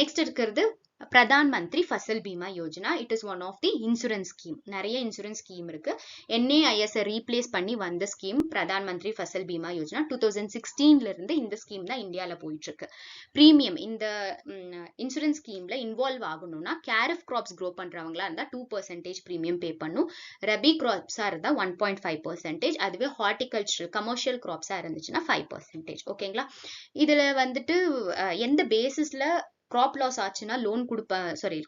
Next இருக்கிறது Pradhan Mantri Fasal Bima Yojana. It is one of the insurance scheme. நிறைய இன்சூரன்ஸ் ஸ்கீம் இருக்கு. NAIS ரீப்ளேஸ் பண்ணி வந்த ஸ்கீம் பிரதான் மந்திரி ஃபசல் பீமா யோஜனா. 2016ல இருந்து இந்த ஸ்கீம் தான் இந்தியால போயிட்டு இருக்கு. பிரீமியம் இந்த இன்சூரன்ஸ் ஸ்கீம்ல இன்வால்வ் ஆகணும்னா கேரிஃப் கிராப்ஸ் க்ரோ பண்றவங்களா இருந்தா 2% பிரீமியம் பே பண்ணும். ரபி கிராப்ஸா இருந்தா 1.5%. அதுவே ஹார்டிகல்ச்சரல் கமர்ஷியல் கிராப்ஸா இருந்துச்சுன்னா 5%. ஓகேங்களா? இதுல வந்துட்டு எந்த பேசிஸ்ல கிராப் லாஸ் ஆச்சுன்னா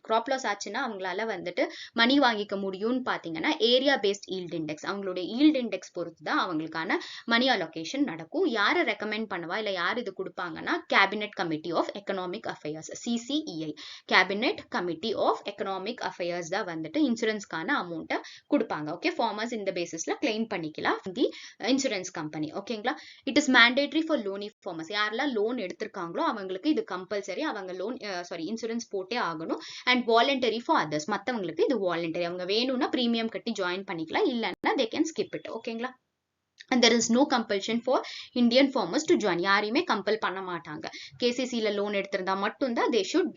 கிராப் லாஸ் ஆச்சுன்னா அவங்களால வந்துட்டு மணி வாங்கிக்க முடியும்னு பாத்தீங்கன்னா ஏரியா பேஸ்ட் ஈல்ட் இண்டெக்ஸ், அவங்களுடைய ஈல்ட் இண்டெக்ஸ் பொறுத்து தான் அவங்களுக்கான மணி அலோகேஷன் நடக்கும். யாரை ரெக்கமெண்ட் பண்ணுவா இல்ல யார் இது கொடுப்பாங்கன்னா cabinet committee of economic affairs, CCEI, cabinet committee of economic affairs தான் வந்துட்டு இன்சூரன்ஸ்க்கான அமௌண்ட்டை கொடுப்பாங்க. ஓகே, ஃபார்மர்ஸ் இந்த பேசிஸ்ல கிளைம் பண்ணிக்கலாம் தி இன்சூரன்ஸ் கம்பெனி. ஓகேங்களா? It is mandatory for lonely farmers. யாரெல்லாம் லோன் எடுத்திருக்காங்களோ அவங்களுக்கு இது கம்பல்சரி. அவங்க லோன் இன்சூரன்ஸ் போட்டே ஆகணும். And voluntary for others. மத்தவங்களுக்கு இது வாலண்டரி. அவங்க வேணும்னா பிரீமியம் கட்டி ஜாயின் பண்ணிக்கலாம், இல்லைன்னா they can skip it. ஓகேங்களா? And there is no compulsion for Indian farmers to join. யாரையுமே கம்பல் பண்ண மாட்டாங்க. KCCல லோன் எடுத்திருந்தா மட்டும்தான் they should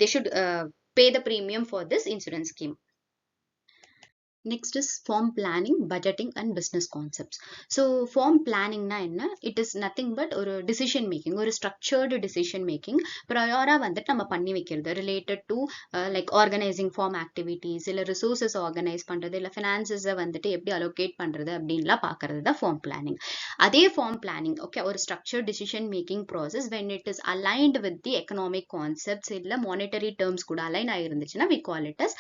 they should pay the premium for this insurance scheme. Next is form planning, budgeting and business concepts. So form planning na enna, it is nothing but ஒரு decision making, ஒரு structured decision making priora வந்துட்டு நம்ம பண்ணி வைக்கிறது related to like organizing form activities, இல்ல resources organize பண்றது, இல்ல finances வந்துட்டு எப்படி allocate பண்றது அப்படின்லாம் பார்க்கறது தான் form planning. அதே form planning okay ஒரு structured decision making process when it is aligned with the economic concepts இல்ல monetary terms கூட align ஆயிருந்துச்சுன்னா we call it as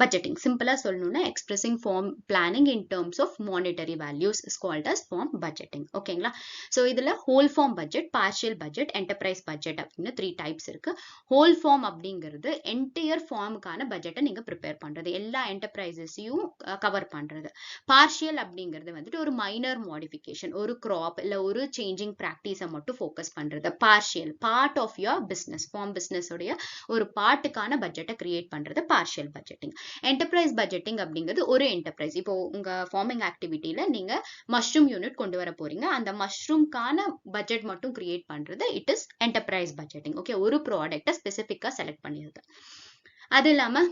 budgeting. சிம்பிளா சொல்லணும்னா expressing form planning in terms of monetary values is called as form budgeting. ஓகேங்களா? So இதுல whole form budget, partial budget, enterprise budget அப்படின்னு 3 types இருக்கு. whole form அப்படிங்கிறது entire formக்கான பட்ஜெட்டை நீங்க prepare பண்றது, எல்லா என்டர்பிரைசஸையும் கவர் பண்றது. partial அப்படிங்கிறது வந்துட்டு ஒரு மைனர் மாடிஃபிகேஷன், ஒரு கிராப் இல்ல ஒரு சேஞ்சிங் பிராக்டிஸை மட்டும் ஃபோக்கஸ் பண்றது. partial part of your business, farm business உடைய ஒரு பார்ட்டுக்கான பட்ஜெட்டை கிரியேட் பண்றது partial budgeting. enterprise budgeting அப்படிங்கிறது ஒரு என்டர்பிரைஸ். இப்போ உங்க ஃபார்மிங் ஆக்டிவிட்டியில நீங்க மஷ்ரூம் யூனிட் கொண்டு வர போறீங்க, அந்த மஷ்ரூம்கான பட்ஜெட் மட்டும் கிரியேட் பண்றது it is enterprise budgeting. Okay, ஒரு ப்ராடக்ட்டை ஸ்பெசிஃபிக்கா செலக்ட் பண்ணிடுது. அது இல்லாம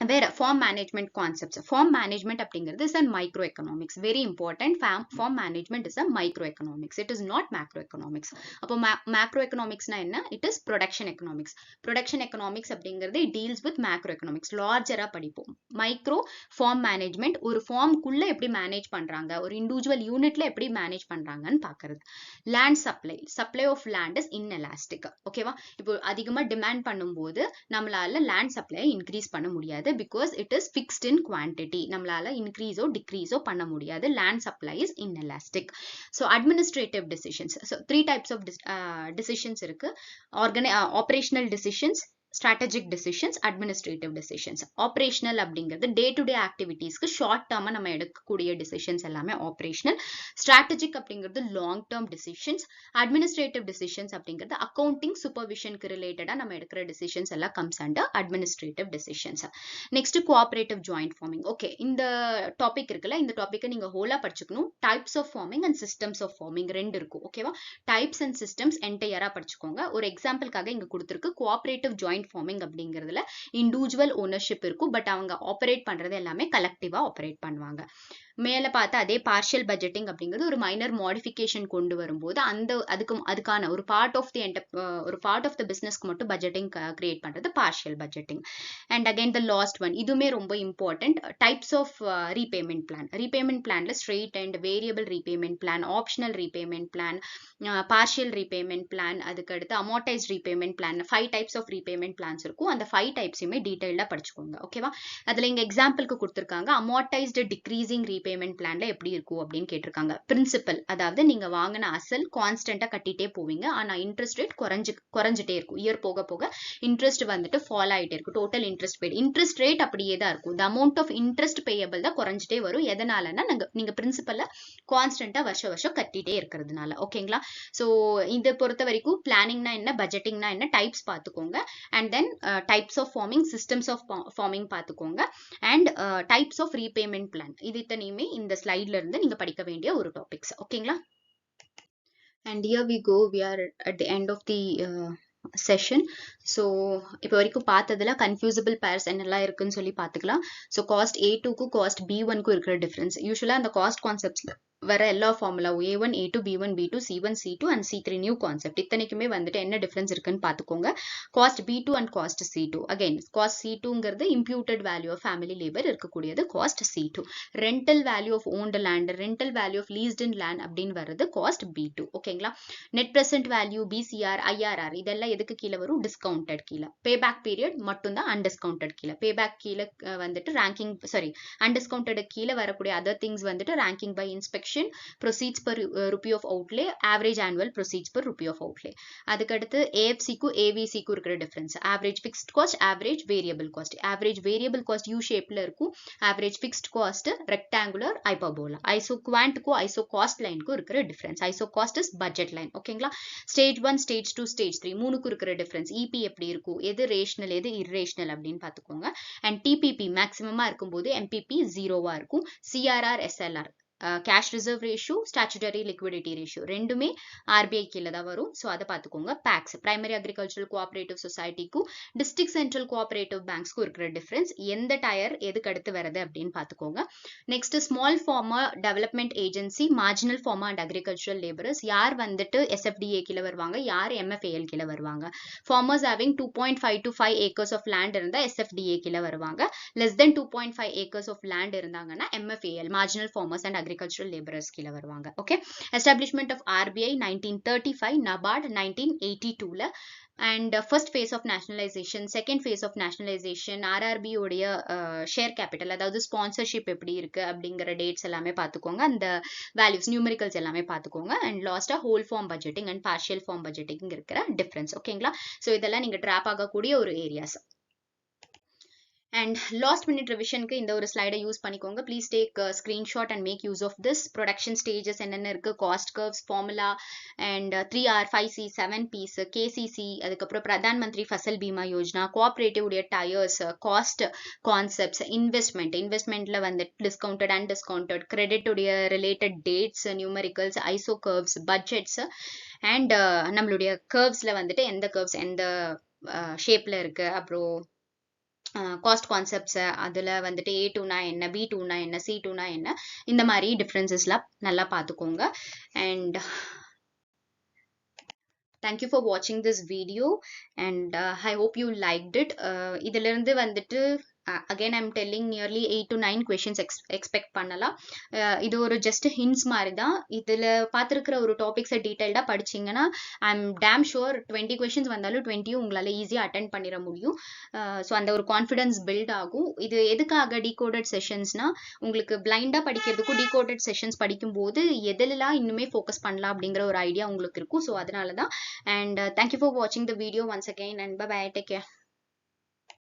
வேற farm management concepts. Farm management அப்படிங்கிறது is a micro economics. Very important. Farm management is a micro economics. It is not macro economics. அப்போ மேக்ரோ எக்கனாமிக்ஸ்னா என்ன? It is production economics. Production economics அப்படிங்கிறது டீல்ஸ் வித் மேக்ரோ எக்கனாமிக்ஸ். லார்ஜரா படிப்போம். Micro form management ஒரு ஃபார்ம்குள்ள எப்படி manage பண்றாங்க, ஒரு இண்டிவிஜுவல் யூனிட்ல எப்படி மேனேஜ் பண்றாங்கன்னு பாக்குறது. Land supply of land is inelastic. ஓகேவா? இப்போ அதிகமா டிமாண்ட் பண்ணும்போது நம்மளால லேண்ட் சப்ளை இன்க்ரீஸ் பண்ண முடியாது. Because it is fixed in quantity. நம்மளால increase or decrease பண்ண முடியாது. Land supply is inelastic. So administrative decisions. So 3 types of decisions இருக்கு. Operational decisions, strategic decisions, administrative decisions. Operational அப்படிங்கிறது day to day ஆக்டிவிட்டீஸ்க்கு short டேர்மா நம்ம எடுக்கக்கூடிய decisions எல்லாமே operational. Strategic அப்படிங்கிறது long term decisions. Administrative decisions அப்படிங்கிறது accounting சூப்பர்விஷனுக்கு ரிலேட்டடா நம்ம எடுக்கிற டிசிஷன்ஸ் எல்லாம் comes under administrative decisions. Next cooperative joint farming. Okay, இந்த டாபிக் இருக்குல்ல, இந்த டாபிக்கை நீங்க ஹோலா படிச்சுக்கணும். Types of farming and systems of farming ரெண்டு இருக்கும். ஓகேவா? டைப்ஸ் அண்ட் சிஸ்டம்ஸ் என்டையரா படிச்சுக்கோங்க. ஒரு எக்ஸாம்பிளுக்காக இங்க கொடுத்துருக்கு கோஆபரேட்டிவ் ஜாயிண்ட் ஜாயிண்ட் ஃபார்மிங் அப்படிங்கிறதுல இண்டிவிஜுவல் ஓனர்ஷிப் இருக்கும், பட் அவங்க ஆப்ரேட் பண்றது எல்லாமே கலெக்டிவா ஆப்ரேட் பண்ணுவாங்க. மேல பார்த்தா அதே பார்ஷியல் பட்ஜெட்டிங் அப்படிங்கிறது ஒரு மைனர் மாடிஃபிகேஷன் கொண்டு வரும்போது அதுக்கான ஒரு பார்ட் ஆஃப் த பிசினஸ்க்கு மட்டும் பட்ஜெட்டிங் கிரியேட் பண்றது partial budgeting. And again the last one, இதுவுமே ரொம்ப important, types of repayment plan. Repayment பிளான்ல straight and variable repayment plan, optional repayment plan, partial repayment plan, அதுக்கு அடுத்து amortised repayment plan, 5 types of repayment plans இருக்கும். அந்த 5 டைப்ஸுமே டீடைல்டா படிச்சுக்கோங்க. ஓகேவா? அதுல இங்க எக்ஸாம்பிளுக்கு கொடுத்துருக்காங்க, அமார்டைஸ்டு டிக்ரீசிங் ரீபேமெண்ட் பிளான்ல எப்படி இருக்கும் அப்படின்னு கேட்டிருக்காங்க. பிரின்சிபல், அதாவது நீங்க வாங்கின அசல் கான்ஸ்டன்டா கட்டிட்டே போவீங்க, ஆனா இன்ட்ரெஸ்ட் ரேட் குறைஞ்சிட்டே இருக்கும். இயர் போக போக இன்ட்ரெஸ்ட் வந்துட்டு ஃபால் ஆயிட்டே இருக்கும். Total interest paid, interest rate அப்படியே தான் இருக்கும். The amount of interest payable தான் குறைஞ்சிட்டே வரும். எதனாலன்னா நீங்க பிரின்சிபல்ல கான்ஸ்டன்டா வருஷம் கட்டிட்டே இருக்கிறதுனால. ஓகேங்களா? ஸோ இதை பொறுத்த வரைக்கும் பிளானிங்னா என்ன, பட்ஜெட்டிங்னா என்ன, டைப்ஸ் பார்த்துக்கோங்க. And then types of farming, systems of farming பார்த்துக்கோங்க. And types of repayment plan, இது இத்தனையுமே இந்த ஸ்லைட்ல இருந்து நீங்க படிக்க வேண்டிய ஒரு டாபிக்ஸ். ஓகேங்களா? And here we go, we are at the end of the session. So இப்போ வரைக்கும் பார்த்ததுல கன்ஃபியூசபிள் பேர்ஸ் என்னெல்லாம் இருக்குன்னு சொல்லி பார்த்துக்கலாம். ஸோ காஸ்ட் A2க்கும் காஸ்ட் B1க்கும் இருக்கிற டிஃபரன்ஸ், யூஸ்வலாக அந்த காஸ்ட் கான்செப்ட்ஸ்ல வர எல்லா formula A1, A2, B1, B2, C1, C2 and C3 new concept இத்தனைக்குமே வந்துட்டு என்ன டிஃபரன்ஸ் இருக்குன்னு பார்த்துக்கோங்க. Cost B2 and cost C2, again cost C2ங்கிறது imputed value of family labour இருக்கக்கூடியது cost C2. Rental value of owned land, rental value of leased in land அப்படின்னு வர்றது cost B2. ஓகேங்களா? Net present value, BCR, IRR இதெல்லாம் எதுக்கு கீழே வரும்? Discounted கீழே. பேபேக் பீரியட் மட்டும் தான் அன்டிஸ்கவுண்டட் கீழே. பேபேக் கீழே வந்துட்டு ரேங்கிங் அன்டிஸ்கவுண்டட் கீழே வரக்கூடிய அதர் திங்ஸ் வந்துட்டு ranking by inspection, proceeds per rupee of outlay, average annual proceeds per rupee of outlay. அதுக்கடுத்து AFC-க்கும் AVC-க்கும் இருக்கிற difference, average fixed cost, average variable cost. average variable cost U ஷேப்ல இருக்கும், average fixed cost rectangular hyperbola. isoquant-க்கும் isocost line-க்கும் இருக்கிற difference, isocost is budget line. ஓகேங்களா? Stage 1, stage 2, stage 3 மூணுக்கும் இருக்கிற difference, EP எப்படி இருக்கும், எது ரேஷனல் எது இர்ரேஷனல் அப்படின்னு பார்த்துக்கோங்க. அண்ட் TPP மேக்ஸிமமா இருக்கும்போது MPP 0வா இருக்கும். CRR, SLR cash reserve ratio, statutory liquidity ratio ரெண்டுமே RBI கீழே தான் வரும். ஸோ அதை பார்த்துக்கோங்க. பேக்ஸ், பிரைமரி அக்ரிகல்ச்சரல் கோஆபரேட்டிவ் சொசைட்டிக்கும் டிஸ்ட்ரிக்ட் சென்ட்ரல் கோஆபரேட்டிவ் பேங்க்ஸ்க்கும் இருக்கிற டிஃபரன்ஸ், எந்த டயர் எதுக்கு அடுத்து வருது அப்படின்னு பார்த்துக்கோங்க. Next small farmer development agency, marginal farmer and agricultural labourers, யார் வந்துட்டு SFDA கீழே வருவாங்க, யார் MFAL கீழே வருவாங்க. Farmers having 2.5 to 5 acres of land இருந்தால் SFDA கீழே வருவாங்க. Less than 2.5 acres of land இருந்தாங்கன்னா MFAL, marginal farmers and agricultural laborers கீழ வருவாங்க. Okay. establishment of RBI 1935, NABARD 1982ல, and first phase of nationalization, second phase of nationalization, RRB உடைய share capital, அதாவது sponsorship எப்படி இருக்கு அப்படிங்கிற டேட்ஸ் எல்லாமே பார்த்துக்கோங்க. அந்த வேல்யூஸ் நியூமெரிக்கல்ஸ் எல்லாமே பார்த்துக்கோங்க. அண்ட் லாஸ்டா whole form budgeting and partial form budgeting இருக்கிற டிஃபரன்ஸ். ஓகேங்களா? ஸோ இதெல்லாம் நீங்க ட்ராப் ஆகக்கூடிய ஒரு areas. And last minute revision க்கு இந்த ஒரு ஸ்லைடை யூஸ் பண்ணிக்கோங்க. Please take screenshot and make use of this. Production stages என்னென்ன இருக்கு, cost curves, formula, and 3R, 5C, 7Ps, KCC, அதுக்கப்புறம் பிரதான் மந்திரி ஃபசல் பீமா யோஜனா, கோஆபரேட்டிவ் உடைய டயர்ஸ், காஸ்ட் கான்செப்ட்ஸ், இன்வெஸ்ட்மெண்ட்ல வந்து டிஸ்கவுண்டட் அண்ட் டிஸ்கவுண்டட், கிரெடிட் உடைய related dates, numericals, iso curves, budgets, and நம்மளுடைய கர்வ்ஸ்ல வந்துட்டு எந்த கர்வ்ஸ் எந்த ஷேப்ல இருக்கு, அப்புறம் காஸ்ட் கான்செப்ட்ஸ், அதில் வந்துட்டு A2னா என்ன, B2னா என்ன, C2னா என்ன, இந்த மாதிரி டிஃப்ரென்சஸ்லாம் நல்லா பார்த்துக்கோங்க. And thank you for watching this video, and I hope you liked it. இதிலிருந்து வந்துட்டு again I'm telling nearly 8 to 9 questions expect பண்ணலாம். இது ஒரு just hints மாதிரி தான். இதில் பார்த்துருக்கிற ஒரு டாபிக்ஸை டீட்டெயில்டாக படிச்சிங்கன்னா I'm damn sure 20 questions வந்தாலும் 20 உங்களால் ஈஸியாக அட்டென்ட் பண்ணிட முடியும். ஸோ அந்த ஒரு கான்ஃபிடன்ஸ் பில்ட் ஆகும். இது எதுக்காக டீகோடட் செஷன்ஸ்னா, உங்களுக்கு பிளைண்டாக படிக்கிறதுக்கும் டீகோடட் செஷன்ஸ் படிக்கும்போது எதிலெல்லாம் இன்னுமே ஃபோக்கஸ் பண்ணலாம் அப்படிங்கிற ஒரு ஐடியா உங்களுக்கு இருக்கும். ஸோ அதனால தான். And thank you for watching the video once again, and bye bye, take care.